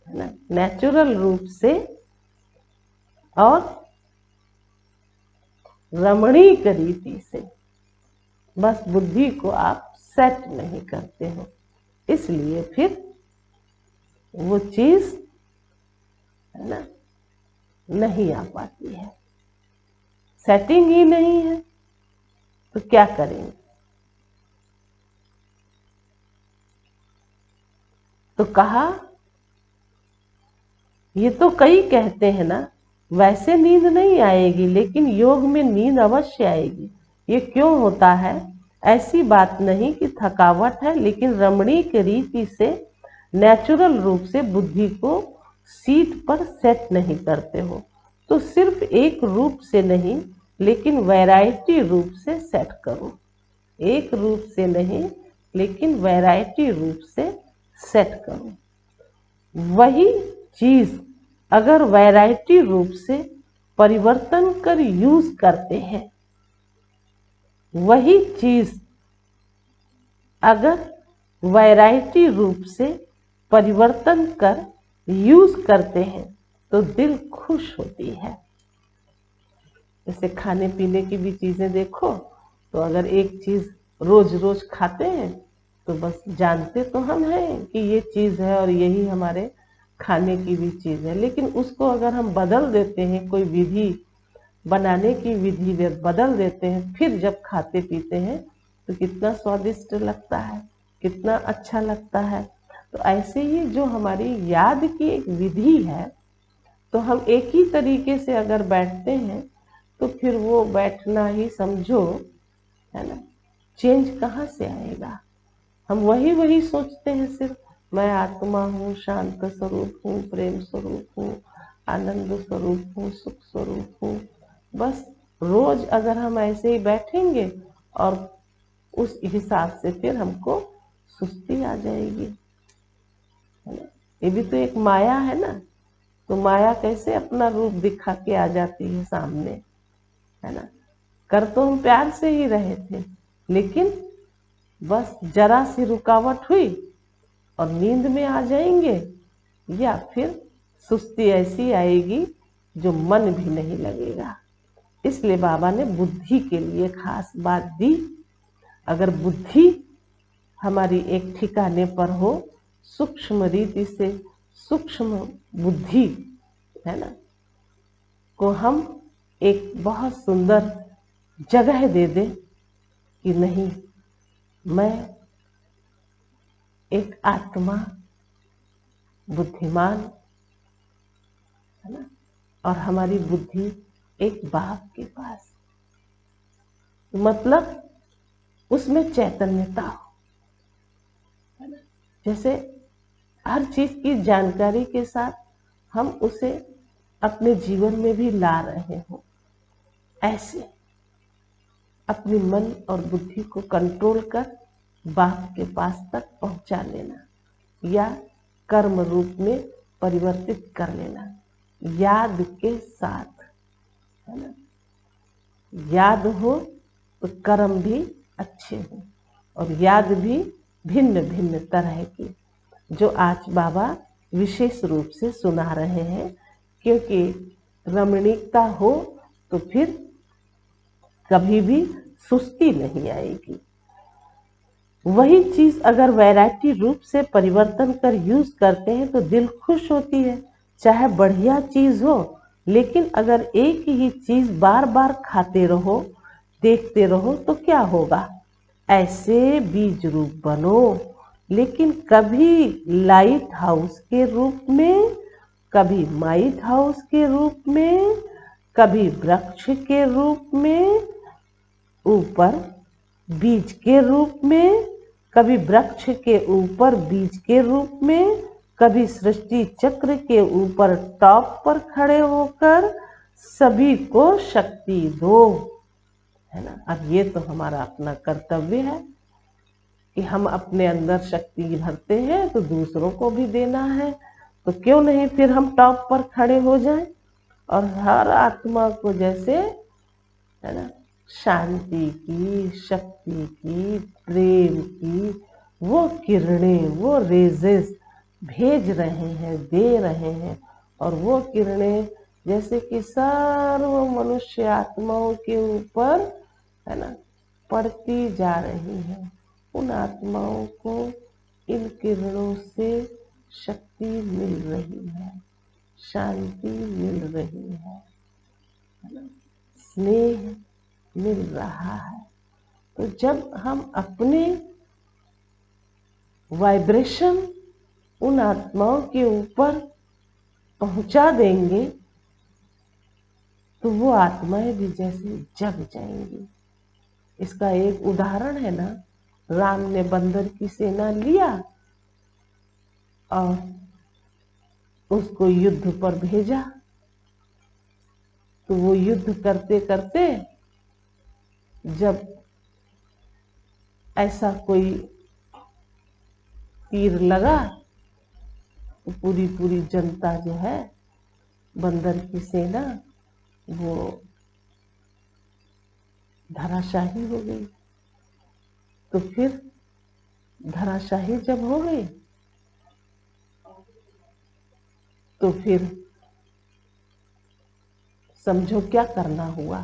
है ना। नेचुरल रूप से और रमणीक रीति से बस बुद्धि को आप सेट नहीं करते हो, इसलिए फिर वो चीज है ना नहीं आ पाती है। सेटिंग ही नहीं है तो क्या करेंगे? तो कहा ये तो कई कहते हैं ना वैसे नींद नहीं आएगी, लेकिन योग में नींद अवश्य आएगी। ये क्यों होता है? ऐसी बात नहीं कि थकावट है, लेकिन रमणीक रीति से नेचुरल रूप से बुद्धि को सीट पर सेट नहीं करते हो। तो सिर्फ एक रूप से नहीं, लेकिन वैरायटी रूप से सेट करो। एक रूप से नहीं, लेकिन वैरायटी रूप से सेट करो। वही चीज अगर वैरायटी रूप से परिवर्तन कर यूज करते हैं, वही चीज अगर वैरायटी रूप से परिवर्तन कर यूज करते हैं तो दिल खुश होती है। जैसे खाने पीने की भी चीजें देखो, तो अगर एक चीज रोज रोज खाते हैं तो बस जानते तो हम हैं कि ये चीज है और यही हमारे खाने की भी चीज है, लेकिन उसको अगर हम बदल देते हैं, कोई विधि बनाने की विधि बदल देते हैं, फिर जब खाते पीते हैं तो कितना स्वादिष्ट लगता है, कितना अच्छा लगता है। तो ऐसे ही जो हमारी याद की एक विधि है, तो हम एक ही तरीके से अगर बैठते हैं तो फिर वो बैठना ही समझो, है ना, चेंज कहाँ से आएगा? हम वही सोचते हैं, सिर्फ मैं आत्मा हूँ, शांत स्वरूप हूँ, प्रेम स्वरूप हूँ, आनंद स्वरूप हूँ, सुख स्वरूप हूँ। बस रोज अगर हम ऐसे ही बैठेंगे और उस हिसाब से फिर हमको सुस्ती आ जाएगी, है ना। ये भी तो एक माया है ना। तो माया कैसे अपना रूप दिखा के आ जाती है सामने, है ना। कर तो हम प्यार से ही रहे थे, लेकिन बस जरा सी रुकावट हुई और नींद में आ जाएंगे, या फिर सुस्ती ऐसी आएगी जो मन भी नहीं लगेगा। इसलिए बाबा ने बुद्धि के लिए खास बात दी। अगर बुद्धि हमारी एक ठिकाने पर हो, सूक्ष्म रीति से सूक्ष्म बुद्धि, है ना, को हम एक बहुत सुंदर जगह दे दे कि नहीं, मैं एक आत्मा बुद्धिमान, है ना, और हमारी बुद्धि एक बाप के पास, मतलब उसमें चैतन्यता हो, है ना। जैसे हर चीज की जानकारी के साथ हम उसे अपने जीवन में भी ला रहे हो, ऐसे अपने मन और बुद्धि को कंट्रोल कर बाप के पास तक पहुंचा लेना, या कर्म रूप में परिवर्तित कर लेना, याद के साथ, है ना। याद हो तो कर्म भी अच्छे हो, और याद भी भिन्न भिन्न तरह की, जो आज बाबा विशेष रूप से सुना रहे हैं। क्योंकि रमणीकता हो तो फिर कभी भी सुस्ती नहीं आएगी। वही चीज अगर वैरायटी रूप से परिवर्तन कर यूज करते हैं तो दिल खुश होती है। चाहे बढ़िया चीज हो, लेकिन अगर एक ही चीज बार बार खाते रहो, देखते रहो, तो क्या होगा? ऐसे बीज रूप बनो, लेकिन कभी लाइट हाउस के रूप में, कभी माइट हाउस के रूप में, कभी वृक्ष के रूप में, ऊपर बीज के रूप में, कभी वृक्ष के ऊपर बीज के रूप में, कभी सृष्टि चक्र के ऊपर टॉप पर खड़े होकर सभी को शक्ति दो, है ना। अब ये तो हमारा अपना कर्तव्य है कि हम अपने अंदर शक्ति भरते हैं तो दूसरों को भी देना है। तो क्यों नहीं फिर हम टॉप पर खड़े हो जाएं और हर आत्मा को जैसे, है ना, शांति की, शक्ति की, प्रेम की वो किरणें, वो रेजेस भेज रहे हैं, दे रहे हैं। और वो किरणें जैसे कि सर्व मनुष्य आत्माओं के ऊपर, है ना, पड़ती जा रही हैं। उन आत्माओं को इन किरणों से शक्ति मिल रही है, शांति मिल रही है ना, स्नेह मिल रहा है। तो जब हम अपने वाइब्रेशन उन आत्माओं के ऊपर पहुंचा देंगे तो वो आत्माएं भी जैसे जग जाएंगी। इसका एक उदाहरण है ना, राम ने बंदर की सेना लिया और उसको युद्ध पर भेजा। तो वो युद्ध करते करते जब ऐसा कोई तीर लगा तो पूरी पूरी जनता जो है, बंदर की सेना, वो धराशाही हो गई। तो फिर धराशाही जब हो गई तो फिर समझो क्या करना हुआ।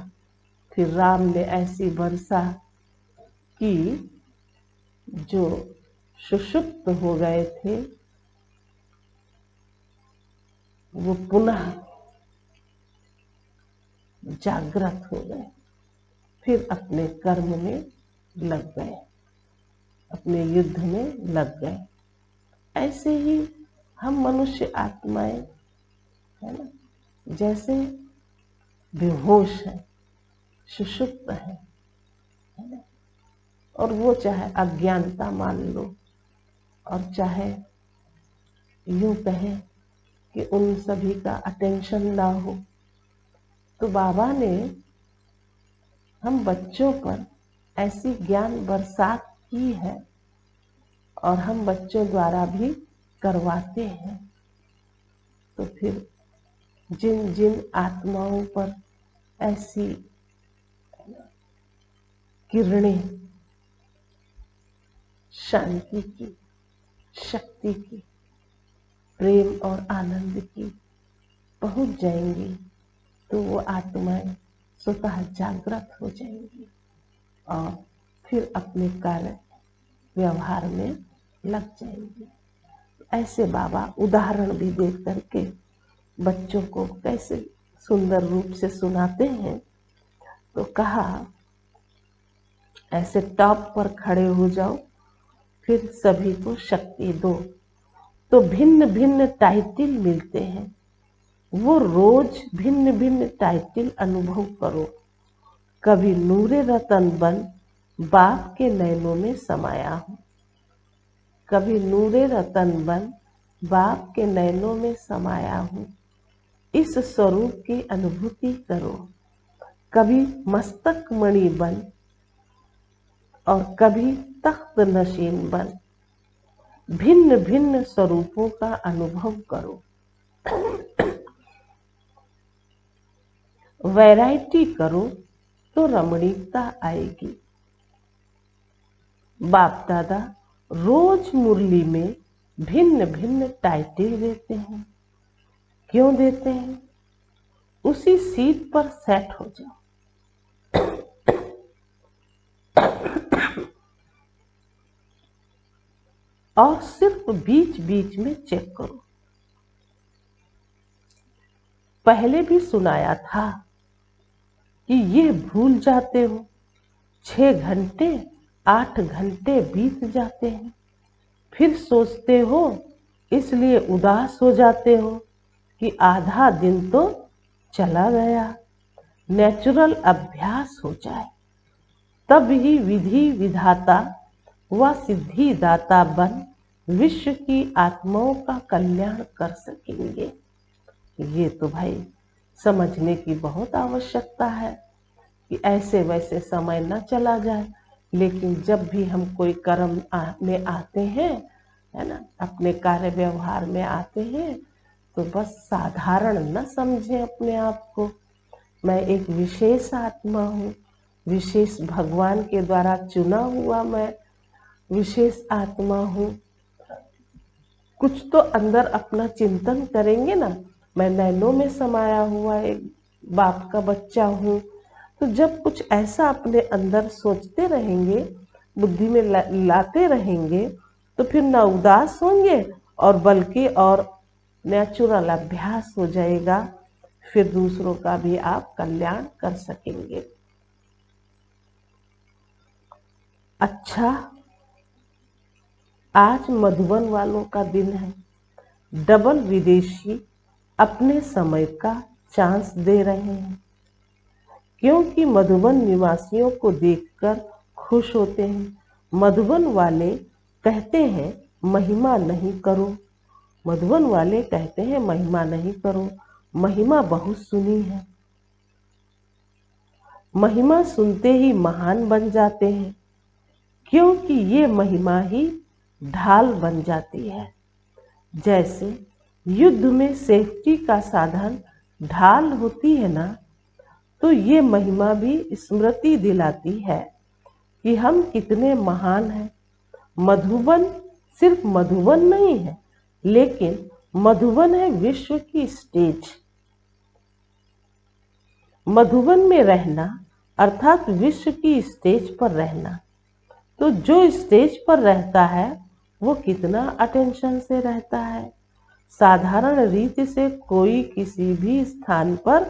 फिर राम ने ऐसी वर्षा की, जो सुषुप्त हो गए थे वो पुनः जागृत हो गए, फिर अपने कर्म में लग गए, अपने युद्ध में लग गए। ऐसे ही हम मनुष्य आत्माएं, है ना, जैसे बेहोश है, सुषुप्त है ना, और वो चाहे अज्ञानता मान लो और चाहे यूं कहें कि उन सभी का अटेंशन ना हो। तो बाबा ने हम बच्चों पर ऐसी ज्ञान बरसात की है और हम बच्चों द्वारा भी करवाते हैं। तो फिर जिन जिन आत्माओं पर ऐसी किरणें शांति की, शक्ति की, प्रेम और आनंद की पहुंच जाएंगी तो वो आत्माएं स्वतः जागृत हो जाएंगी और फिर अपने कार्य व्यवहार में लग जाएंगी। ऐसे बाबा उदाहरण भी दे करके बच्चों को कैसे सुंदर रूप से सुनाते हैं। तो कहा ऐसे टॉप पर खड़े हो जाओ, फिर सभी को शक्ति दो। तो भिन्न भिन्न टाइटल मिलते हैं, वो रोज भिन्न भिन्न टाइटल अनुभव करो। कभी नूरे रतन बन बाप के नैनों में समाया हूँ, कभी नूरे रतन बन बाप के नैनों में समाया हूँ। इस स्वरूप की अनुभूति करो। कभी मस्तक मणि बन और कभी तख्त नशीन बन, भिन्न भिन्न स्वरूपों का अनुभव करो। वैरायटी करो तो रमणीकता आएगी। बाप दादा रोज मुरली में भिन्न भिन्न टाइटल देते हैं। क्यों देते हैं? उसी सीट पर सेट हो जाओ। और सिर्फ बीच बीच में चेक करो। पहले भी सुनाया था कि ये भूल जाते हो, 6 घंटे 8 घंटे बीत जाते हैं, फिर सोचते हो, इसलिए उदास हो जाते हो कि आधा दिन तो चला गया। नेचुरल अभ्यास हो जाए तब ही विधि विधाता व सिद्धि दाता बन विश्व की आत्माओं का कल्याण कर सकेंगे। ये तो भाई समझने की बहुत आवश्यकता है कि ऐसे वैसे समय न चला जाए। लेकिन जब भी हम कोई कर्म में आते हैं, है ना, अपने कार्य व्यवहार में आते हैं, तो बस साधारण न समझें अपने आप को। मैं एक विशेष आत्मा हूँ, विशेष भगवान के द्वारा चुना हुआ मैं विशेष आत्मा हूँ। कुछ तो अंदर अपना चिंतन करेंगे ना। मैं नैनों में समाया हुआ एक बाप का बच्चा हूँ। तो जब कुछ ऐसा अपने अंदर सोचते रहेंगे, बुद्धि में लाते रहेंगे, तो फिर न उदास होंगे और बल्कि और नेचुरल अभ्यास हो जाएगा। फिर दूसरों का भी आप कल्याण कर सकेंगे। अच्छा, आज मधुबन वालों का दिन है। डबल विदेशी अपने समय का चांस दे रहे हैं, क्योंकि मधुबन निवासियों को देखकर खुश होते हैं। मधुबन वाले कहते हैं महिमा नहीं करो। मधुबन वाले कहते हैं महिमा नहीं करो, महिमा बहुत सुनी है। महिमा सुनते ही महान बन जाते हैं, क्योंकि ये महिमा ही ढाल बन जाती है। जैसे युद्ध में सेफ्टी का साधन ढाल होती है ना, तो ये महिमा भी स्मृति दिलाती है कि हम कितने महान हैं। मधुबन सिर्फ मधुबन नहीं है, लेकिन मधुबन है विश्व की स्टेज। मधुबन में रहना अर्थात विश्व की स्टेज पर रहना। तो जो स्टेज पर रहता है वो कितना अटेंशन से रहता है। साधारण रीति से कोई किसी भी स्थान पर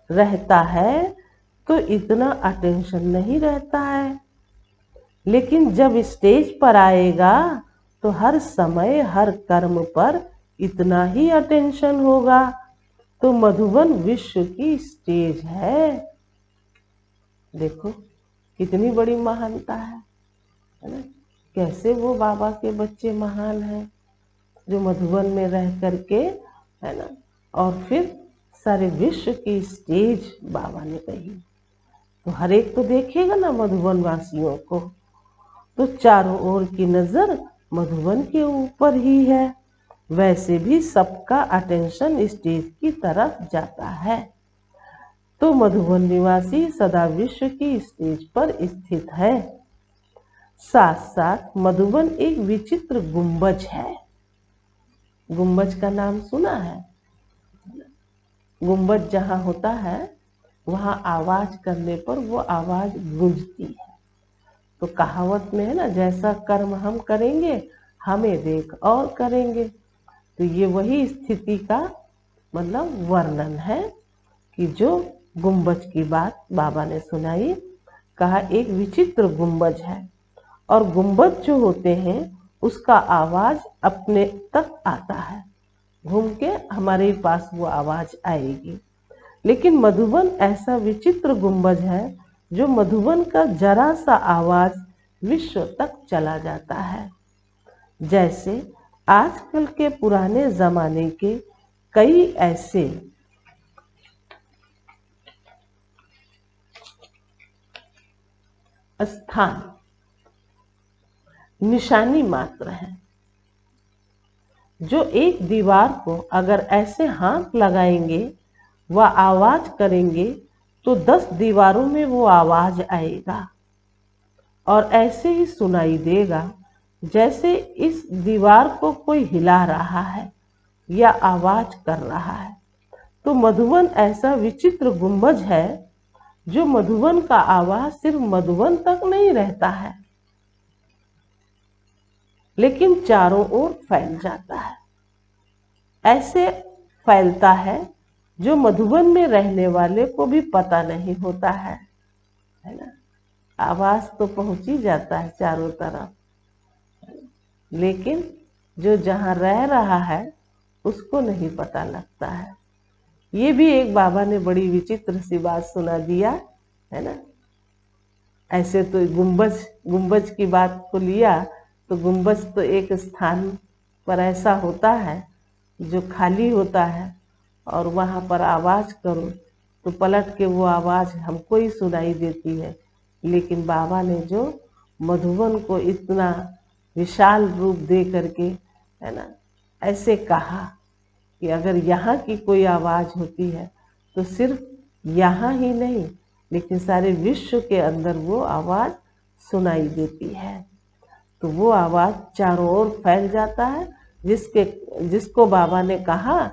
रहता है तो इतना अटेंशन नहीं रहता है, लेकिन जब स्टेज पर आएगा तो हर समय हर कर्म पर इतना ही अटेंशन होगा। तो मधुबन विश्व की स्टेज है। देखो कितनी बड़ी महानता है। है ना। कैसे वो बाबा के बच्चे महान हैं जो मधुबन में रह करके, है ना, और फिर सारे विश्व की स्टेज बाबा ने कही। तो हर एक तो देखेगा ना मधुबन वासियों को, तो चारों ओर की नजर मधुबन के ऊपर ही है। वैसे भी सबका अटेंशन स्टेज की तरफ जाता है। तो मधुबन निवासी सदा विश्व की स्टेज पर स्थित है। साथ साथ मधुबन एक विचित्र गुंबज है। गुंबज का नाम सुना है? गुंबज जहाँ होता है वहाँ आवाज करने पर वो आवाज गूंजती है। तो कहावत में है ना, जैसा कर्म हम करेंगे हमें देख और करेंगे। तो ये वही स्थिति का मतलब वर्णन है कि जो गुंबज की बात बाबा ने सुनाई। कहा एक विचित्र गुंबज है, और गुंबज जो होते हैं उसका आवाज अपने तक आता है, घूम के हमारे पास वो आवाज आएगी। लेकिन मधुबन ऐसा विचित्र गुंबज है जो मधुबन का जरा सा आवाज विश्व तक चला जाता है। जैसे आजकल के पुराने जमाने के कई ऐसे स्थान निशानी मात्र है, जो एक दीवार को अगर ऐसे हाथ लगाएंगे व आवाज करेंगे तो 10 दीवारों में वो आवाज आएगा और ऐसे ही सुनाई देगा जैसे इस दीवार को कोई हिला रहा है या आवाज कर रहा है। तो मधुबन ऐसा विचित्र गुंबज है जो मधुबन का आवाज सिर्फ मधुबन तक नहीं रहता है, लेकिन चारों ओर फैल जाता है। ऐसे फैलता है जो मधुबन में रहने वाले को भी पता नहीं होता है ना। आवाज तो पहुंच ही जाता है चारों तरफ, लेकिन जो जहां रह रहा है उसको नहीं पता लगता है। ये भी एक बाबा ने बड़ी विचित्र सी बात सुना दिया है ना। ऐसे तो गुंबज की बात को लिया तो गुंबज तो एक स्थान पर ऐसा होता है जो खाली होता है, और वहाँ पर आवाज करो तो पलट के वो आवाज हमको ही सुनाई देती है। लेकिन बाबा ने जो मधुबन को इतना विशाल रूप दे करके, है ना, ऐसे कहा कि अगर यहाँ की कोई आवाज होती है तो सिर्फ यहाँ ही नहीं लेकिन सारे विश्व के अंदर वो आवाज सुनाई देती है। तो वो आवाज चारों ओर फैल जाता है, जिसको बाबा ने कहा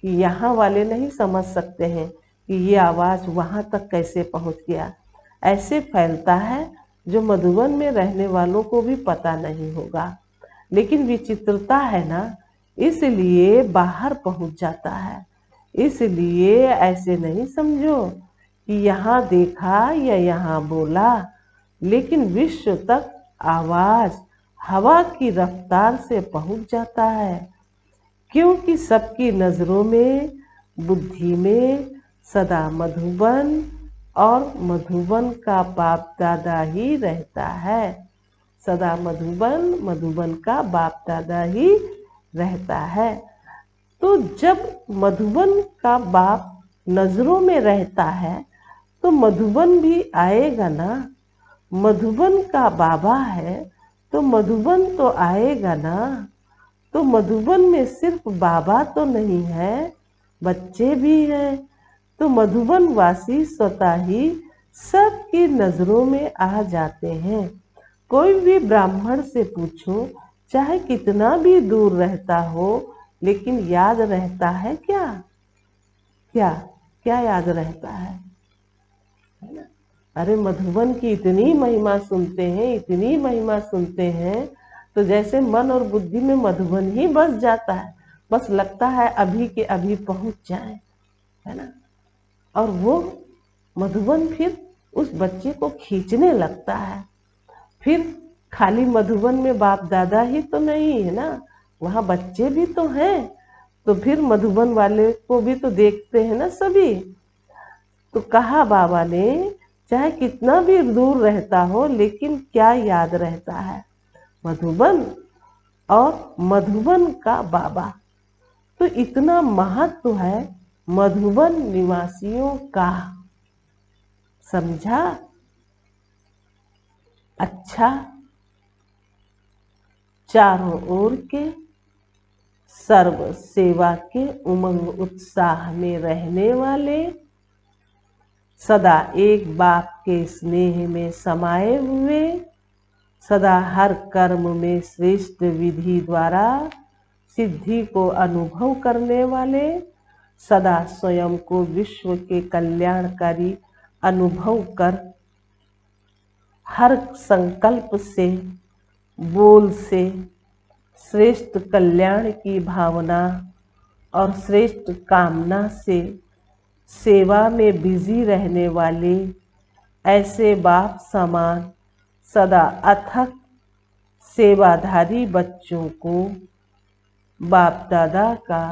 कि यहाँ वाले नहीं समझ सकते हैं कि ये आवाज वहाँ तक कैसे पहुँच गया। ऐसे फैलता है जो मधुबन में रहने वालों को भी पता नहीं होगा, लेकिन विचित्रता है ना, इसलिए बाहर पहुँच जाता है। इसलिए ऐसे नहीं समझो कि यहाँ देखा या यहाँ बोला, लेकिन विश्व तक आवाज हवा की रफ्तार से पहुँच जाता है, क्योंकि सबकी नजरों में, बुद्धि में सदा मधुबन और मधुबन का बाप दादा ही रहता है। सदा मधुबन का बाप दादा ही रहता है। तो जब मधुबन का बाप नजरों में रहता है तो मधुबन भी आएगा ना। मधुबन का बाबा है तो मधुबन तो आएगा ना। तो मधुबन में सिर्फ बाबा तो नहीं है, बच्चे भी हैं। तो मधुबन वासी स्वतः ही सबकी नजरों में आ जाते हैं। कोई भी ब्राह्मण से पूछो, चाहे कितना भी दूर रहता हो, लेकिन याद रहता है क्या? क्या याद रहता है ना? अरे मधुबन की इतनी महिमा सुनते हैं, इतनी महिमा सुनते हैं, तो जैसे मन और बुद्धि में मधुबन ही बस जाता है। बस लगता है अभी के अभी पहुंच जाए, है ना। और वो मधुबन फिर उस बच्चे को खींचने लगता है। फिर खाली मधुबन में बाप दादा ही तो नहीं है ना, वहाँ बच्चे भी तो हैं। तो फिर मधुबन वाले को भी तो देखते हैं ना सभी। तो कहा बाबा ने चाहे कितना भी दूर रहता हो, लेकिन क्या याद रहता है? मधुबन और मधुबन का बाबा। तो इतना महत्व है मधुबन निवासियों का, समझा? अच्छा, चारों ओर के सर्व सेवा के उमंग उत्साह में रहने वाले, सदा एक बाप के स्नेह में समाये हुए, सदा हर कर्म में श्रेष्ठ विधि द्वारा सिद्धि को अनुभव करने वाले, सदा स्वयं को विश्व के कल्याणकारी अनुभव कर हर संकल्प से, बोल से श्रेष्ठ कल्याण की भावना और श्रेष्ठ कामना से सेवा में बिजी रहने वाले ऐसे बाप समान सदा अथक सेवाधारी बच्चों को बाप दादा का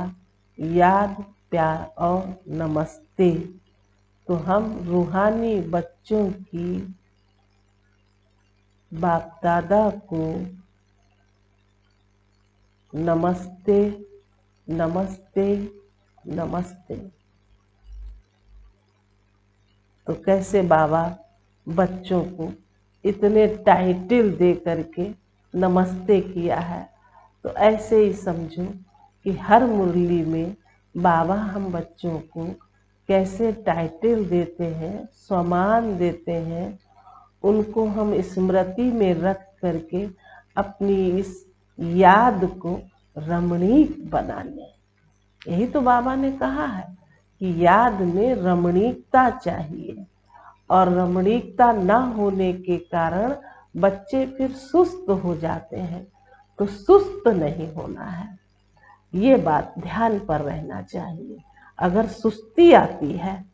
याद, प्यार और नमस्ते। तो हम रूहानी बच्चों की बाप दादा को नमस्ते, नमस्ते, नमस्ते। तो कैसे बाबा बच्चों को इतने टाइटल दे करके नमस्ते किया है, तो ऐसे ही समझो कि हर मुरली में बाबा हम बच्चों को कैसे टाइटल देते हैं, सम्मान देते हैं, उनको हम स्मृति में रख करके अपनी इस याद को रमणीक बना लें। यही तो बाबा ने कहा है कि याद में रमणीकता चाहिए, और रमणीकता न होने के कारण बच्चे फिर सुस्त हो जाते हैं। तो सुस्त नहीं होना है, ये बात ध्यान पर रहना चाहिए। अगर सुस्ती आती है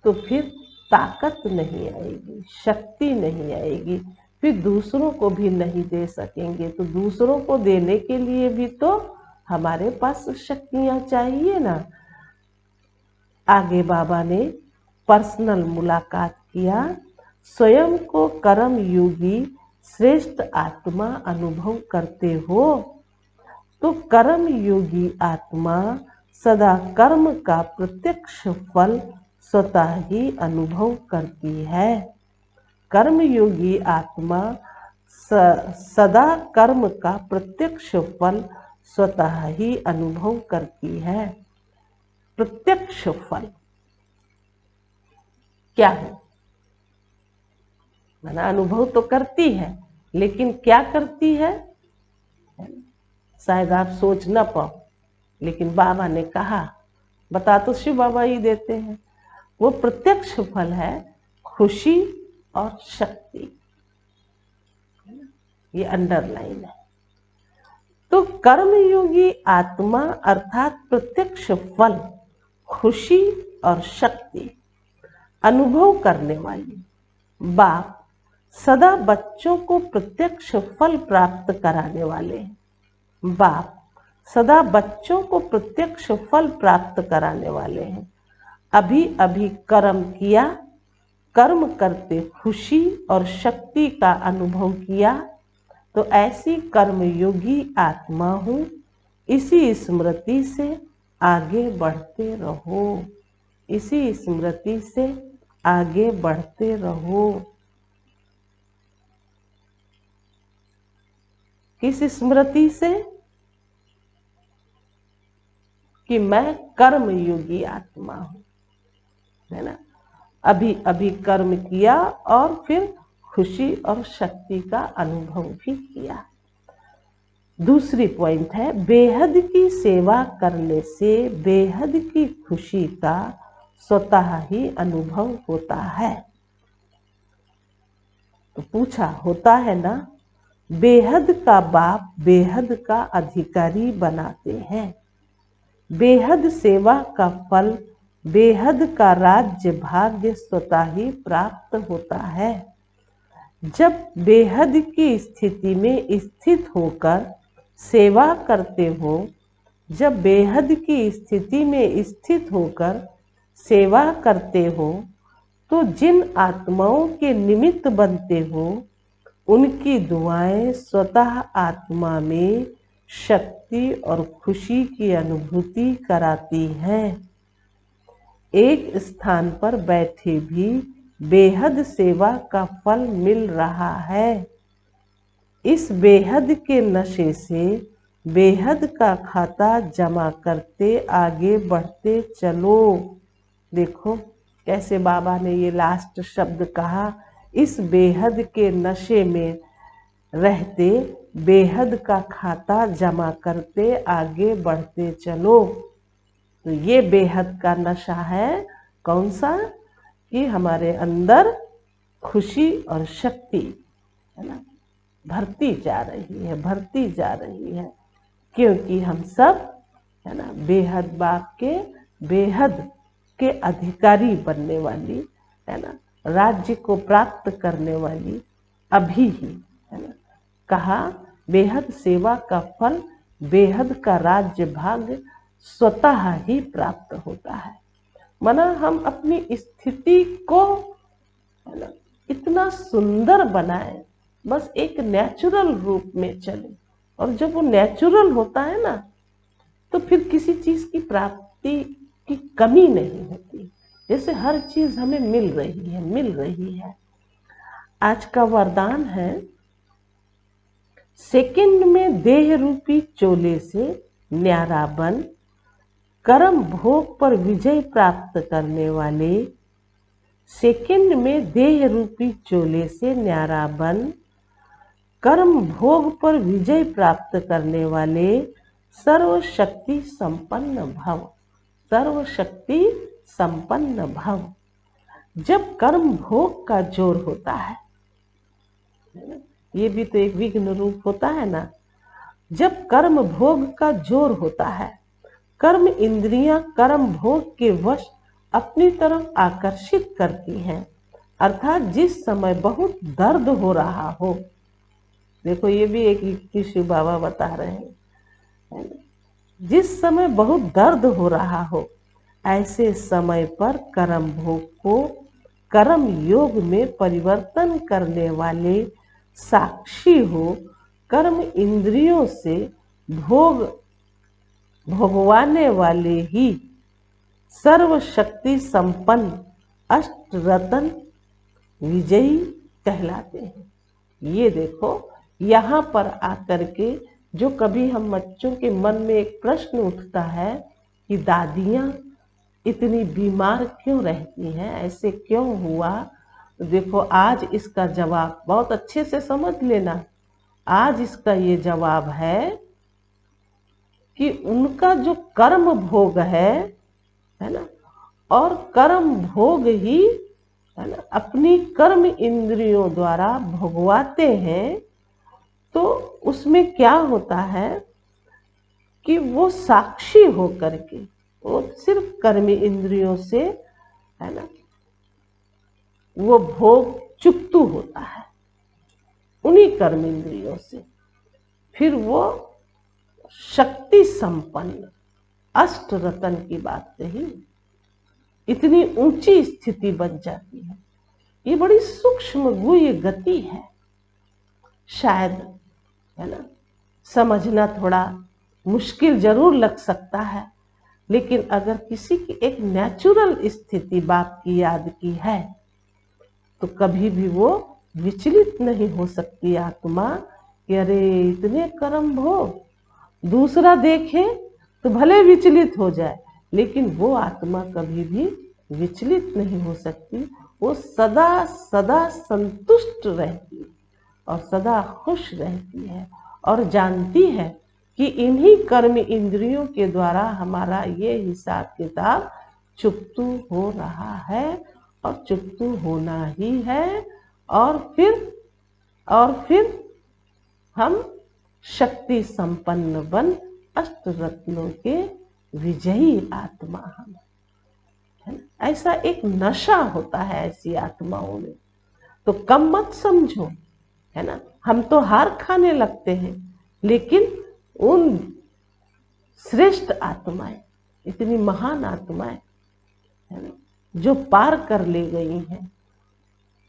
तो फिर ताकत नहीं आएगी, शक्ति नहीं आएगी, फिर दूसरों को भी नहीं दे सकेंगे। तो दूसरों को देने के लिए भी तो हमारे पास शक्तियाँ चाहिए ना। आगे बाबा ने पर्सनल मुलाकात किया। स्वयं को कर्म योगी श्रेष्ठ आत्मा अनुभव करते हो, तो कर्म योगी आत्मा सदा कर्म का प्रत्यक्ष फल स्वतः ही अनुभव करती है। कर्म योगी आत्मा सदा कर्म का प्रत्यक्ष फल स्वतः ही अनुभव करती है। प्रत्यक्ष फल क्या है? माना अनुभव तो करती है, लेकिन क्या करती है शायद आप सोच न पाओ, लेकिन बाबा ने कहा, बता तो शिव बाबा ही देते हैं। वो प्रत्यक्ष फल है खुशी और शक्ति, ये अंडरलाइन है। तो कर्मयोगी आत्मा अर्थात प्रत्यक्ष फल खुशी और शक्ति अनुभव करने वाली बाप सदा बच्चों को प्रत्यक्ष फल प्राप्त कराने वाले हैं। बाप सदा बच्चों को प्रत्यक्ष फल प्राप्त कराने वाले हैं। अभी अभी कर्म किया, कर्म करते खुशी और शक्ति का अनुभव किया, तो ऐसी कर्मयोगी आत्मा हूँ, इसी स्मृति से आगे बढ़ते रहो, इसी स्मृति से आगे बढ़ते रहो। किस स्मृति से? कि मैं कर्मयोगी आत्मा हूँ, है ना। अभी अभी कर्म किया और फिर खुशी और शक्ति का अनुभव भी किया। दूसरी पॉइंट है, बेहद की सेवा करने से बेहद की खुशी का स्वतः ही अनुभव होता है। तो पूछा, होता है ना? बेहद का बाप बेहद का अधिकारी बनाते हैं। बेहद सेवा का फल, बेहद का राज्य भाग्य स्वतः ही प्राप्त होता है। जब बेहद की स्थिति में स्थित होकर सेवा करते हो, जब बेहद की स्थिति में स्थित होकर सेवा करते हो, तो जिन आत्माओं के निमित्त बनते हो उनकी दुआएं स्वतः आत्मा में शक्ति और खुशी की अनुभूति कराती हैं। एक स्थान पर बैठे भी बेहद सेवा का फल मिल रहा है। इस बेहद के नशे से बेहद का खाता जमा करते आगे बढ़ते चलो। देखो कैसे बाबा ने ये लास्ट शब्द कहा, इस बेहद के नशे में रहते बेहद का खाता जमा करते आगे बढ़ते चलो। तो ये बेहद का नशा है कौन सा, कि हमारे अंदर खुशी और शक्ति है ना भरती जा रही है, भरती जा रही है, क्योंकि हम सब है ना बेहद बाप के बेहद के अधिकारी बनने वाली है ना, राज्य को प्राप्त करने वाली अभी ही है ना। कहा बेहद सेवा का फल बेहद का राज्य भाग्य स्वतः ही प्राप्त होता है। माना हम अपनी स्थिति को है ना इतना सुंदर बनाए, बस एक नेचुरल रूप में चले, और जब वो नेचुरल होता है ना तो फिर किसी चीज की प्राप्ति की कमी नहीं होती। जैसे हर चीज हमें मिल रही है। आज का वरदान है, सेकंड में देह रूपी चोले से न्यारा बन, कर्म भोग पर विजय प्राप्त करने वाले। सेकंड में देह रूपी चोले से न्यारा बन, कर्म भोग पर विजय प्राप्त करने वाले सर्वशक्ति संपन्न भव, सर्वशक्ति संपन्न भव। जब कर्म भोग का जोर होता है, ये भी तो एक विघ्न रूप होता है ना। जब कर्म भोग का जोर होता है, कर्म इंद्रियां कर्म भोग के वश अपनी तरफ आकर्षित करती हैं, अर्थात जिस समय बहुत दर्द हो रहा हो। देखो ये भी एक युक्ति शिव बाबा बता रहे हैं, जिस समय बहुत दर्द हो रहा हो ऐसे समय पर कर्म भोग को कर्म योग में परिवर्तन करने वाले साक्षी हो, कर्म इंद्रियों से भोगवाने वाले ही सर्वशक्ति संपन्न अष्ट रतन विजयी कहलाते हैं। ये देखो यहाँ पर आकर के जो कभी हम बच्चों के मन में एक प्रश्न उठता है कि दादियाँ इतनी बीमार क्यों रहती हैं, ऐसे क्यों हुआ, तो देखो आज इसका जवाब बहुत अच्छे से समझ लेना। आज इसका ये जवाब है कि उनका जो कर्म भोग है ना, और कर्म भोग ही है ना अपनी कर्म इंद्रियों द्वारा भोगवाते हैं। तो उसमें क्या होता है कि वो साक्षी हो करके, वो सिर्फ कर्म इंद्रियों से है ना वो भोग चुकतू होता है, उन्हीं कर्म इंद्रियों से। फिर वो शक्ति संपन्न अष्ट रतन की बात कही, इतनी ऊंची स्थिति बन जाती है। ये बड़ी सूक्ष्म गुह्य गति है, शायद है ना समझना थोड़ा मुश्किल जरूर लग सकता है, लेकिन अगर किसी की एक नेचुरल स्थिति बाप की याद की है तो कभी भी वो विचलित नहीं हो सकती आत्मा कि अरे इतने कर्म भोग। दूसरा देखे तो भले विचलित हो जाए, लेकिन वो आत्मा कभी भी विचलित नहीं हो सकती। वो सदा सदा संतुष्ट रहती और सदा खुश रहती है, और जानती है कि इन्हीं कर्म इंद्रियों के द्वारा हमारा ये हिसाब किताब चुकतू हो रहा है और चुकतू होना ही है। और फिर हम शक्ति संपन्न बन अष्ट रत्नों के विजयी आत्मा हम है। ऐसा एक नशा होता है ऐसी आत्माओं में, तो कम मत समझो है ना। हम तो हार खाने लगते हैं, लेकिन उन श्रेष्ठ आत्माएं, इतनी महान आत्माएं है ना, जो पार कर ले गई हैं।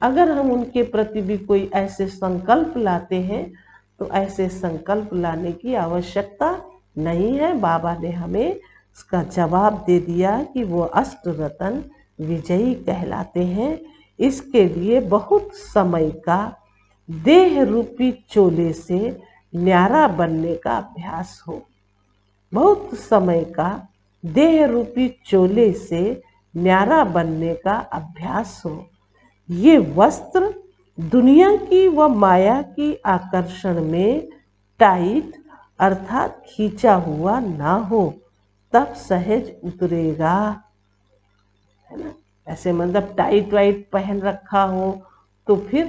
अगर हम उनके प्रति भी कोई ऐसे संकल्प लाते हैं तो ऐसे संकल्प लाने की आवश्यकता नहीं है। बाबा ने हमें इसका जवाब दे दिया कि वो अष्ट रतन विजयी कहलाते हैं। इसके लिए बहुत समय का देह रूपी चोले से न्यारा बनने का अभ्यास हो। बहुत समय का देह रूपी चोले से न्यारा बनने का अभ्यास हो। ये वस्त्र दुनिया की व माया की आकर्षण में टाइट अर्थात खींचा हुआ ना हो, तब सहज उतरेगा, है ना। ऐसे मतलब टाइट वाइट पहन रखा हो तो फिर,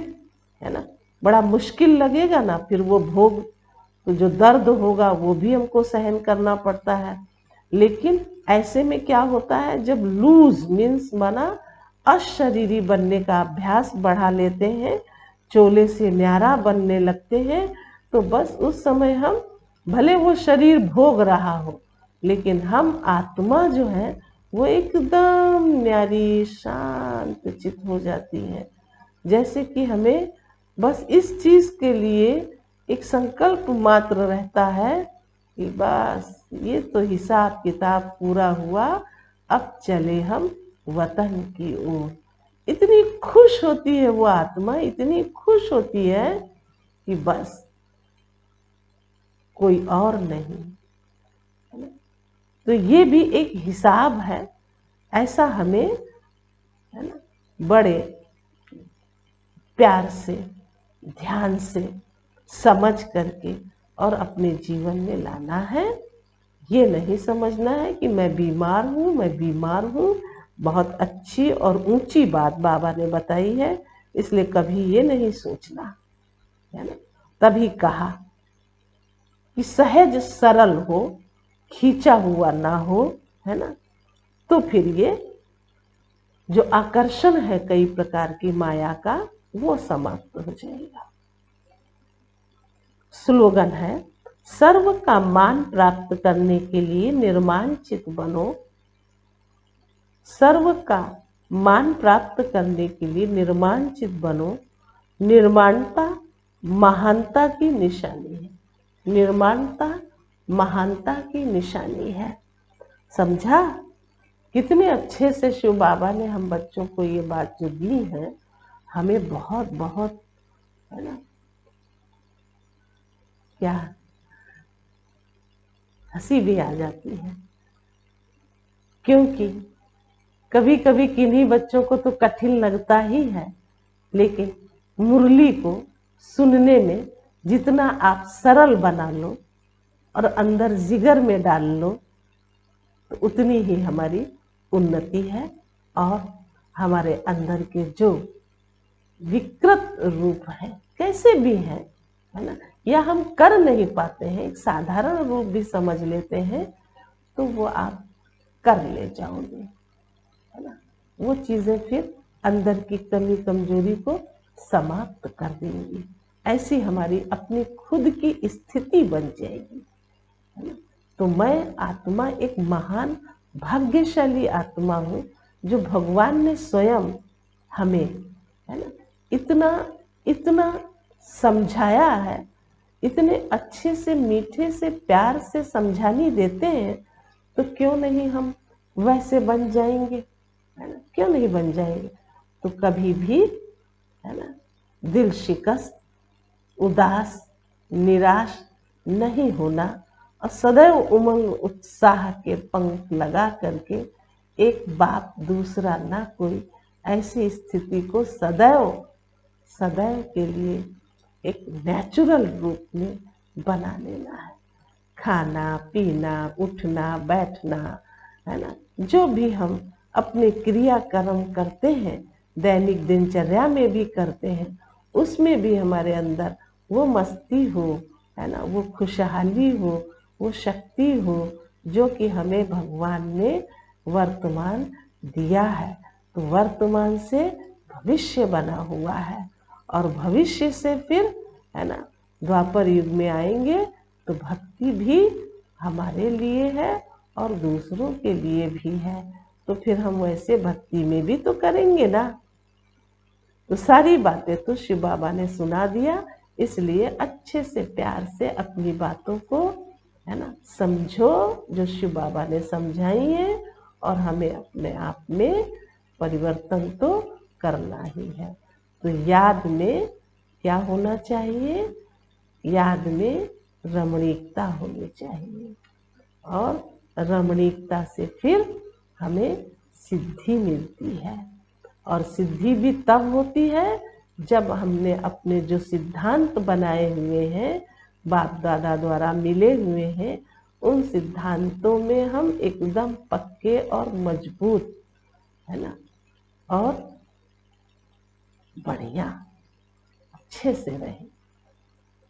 है ना, बड़ा मुश्किल लगेगा ना। फिर वो भोग, तो जो दर्द होगा वो भी हमको सहन करना पड़ता है। लेकिन ऐसे में क्या होता है, जब लूज मीन्स माना अशरीरी बनने का अभ्यास बढ़ा लेते हैं, चोले से न्यारा बनने लगते हैं, तो बस उस समय हम, भले वो शरीर भोग रहा हो, लेकिन हम आत्मा जो है वो एकदम न्यारी शांत चित हो जाती है। जैसे कि हमें बस इस चीज के लिए एक संकल्प मात्र रहता है कि बस ये तो हिसाब किताब पूरा हुआ, अब चले हम वतन की ओर। इतनी खुश होती है वो आत्मा, इतनी खुश होती है कि बस कोई और नहीं। तो ये भी एक हिसाब है। ऐसा हमें, है ना, बड़े प्यार से, ध्यान से समझ करके और अपने जीवन में लाना है। ये नहीं समझना है कि मैं बीमार हूँ, मैं बीमार हूँ। बहुत अच्छी और ऊंची बात बाबा ने बताई है, इसलिए कभी ये नहीं सोचना, है ना। तभी कहा कि सहज सरल हो, खींचा हुआ ना हो, है ना। तो फिर ये जो आकर्षण है कई प्रकार की माया का, वो समाप्त हो जाएगा। स्लोगन है, सर्व का मान प्राप्त करने के लिए निर्माण चित बनो। सर्व का मान प्राप्त करने के लिए निर्माण चित बनो। निर्माणता महानता की निशानी है। निर्माणता महानता की निशानी है। समझा? कितने अच्छे से शिव बाबा ने हम बच्चों को ये बात जो दी है, हमें बहुत बहुत, है ना, क्या हंसी भी आ जाती है। क्योंकि कभी कभी किन्हीं बच्चों को तो कठिन लगता ही है, लेकिन मुरली को सुनने में जितना आप सरल बना लो और अंदर जिगर में डाल लो, तो उतनी ही हमारी उन्नति है। और हमारे अंदर के जो विकृत रूप है, कैसे भी है ना, या हम कर नहीं पाते हैं, एक साधारण रूप भी समझ लेते हैं, तो वो आप कर ले जाओगे, है ना। वो चीजें फिर अंदर की कमी कमजोरी को समाप्त कर देंगी। ऐसी हमारी अपनी खुद की स्थिति बन जाएगी, है ना। तो मैं आत्मा एक महान भाग्यशाली आत्मा हूँ, जो भगवान ने स्वयं हमें, है ना, इतना इतना समझाया है, इतने अच्छे से मीठे से प्यार से समझानी देते हैं, तो क्यों नहीं हम वैसे बन जाएंगे, है ना। क्यों नहीं बन जाएंगे। तो कभी भी, है ना, दिल शिकस्त, उदास, निराश नहीं होना, और सदैव उमंग उत्साह के पंख लगा करके एक बाप दूसरा ना कोई, ऐसी स्थिति को सदैव सदैव के लिए एक नेचुरल रूप में बना लेना है। खाना पीना, उठना बैठना, है ना, जो भी हम अपने क्रियाकर्म करते हैं, दैनिक दिनचर्या में भी करते हैं, उसमें भी हमारे अंदर वो मस्ती हो, है ना, वो खुशहाली हो, वो शक्ति हो, जो कि हमें भगवान ने वर्तमान दिया है। तो वर्तमान से भविष्य बना हुआ है, और भविष्य से फिर, है ना, द्वापर युग में आएंगे तो भक्ति भी हमारे लिए है और दूसरों के लिए भी है। तो फिर हम वैसे भक्ति में भी तो करेंगे ना। तो सारी बातें तो शिव बाबा ने सुना दिया, इसलिए अच्छे से प्यार से अपनी बातों को, है ना, समझो जो शिव बाबा ने समझाई है, और हमें अपने आप में परिवर्तन तो करना ही है। तो याद में क्या होना चाहिए? याद में रमणीकता होनी चाहिए, और रमणीकता से फिर हमें सिद्धि मिलती है। और सिद्धि भी तब होती है जब हमने अपने जो सिद्धांत बनाए हुए हैं, बाप दादा द्वारा मिले हुए हैं, उन सिद्धांतों में हम एकदम पक्के और मजबूत, है ना, और बढ़िया अच्छे से रहे,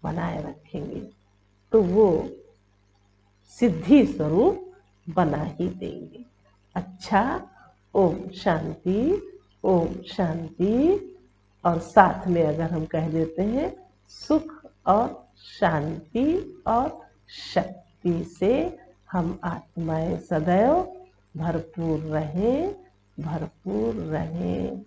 बनाए रखेंगे, तो वो सिद्धि स्वरूप बना ही देंगे। अच्छा, ओम शांति, ओम शांति। और साथ में अगर हम कह देते हैं सुख और शांति और शक्ति से हम आत्माएं सदैव भरपूर रहें, भरपूर रहें।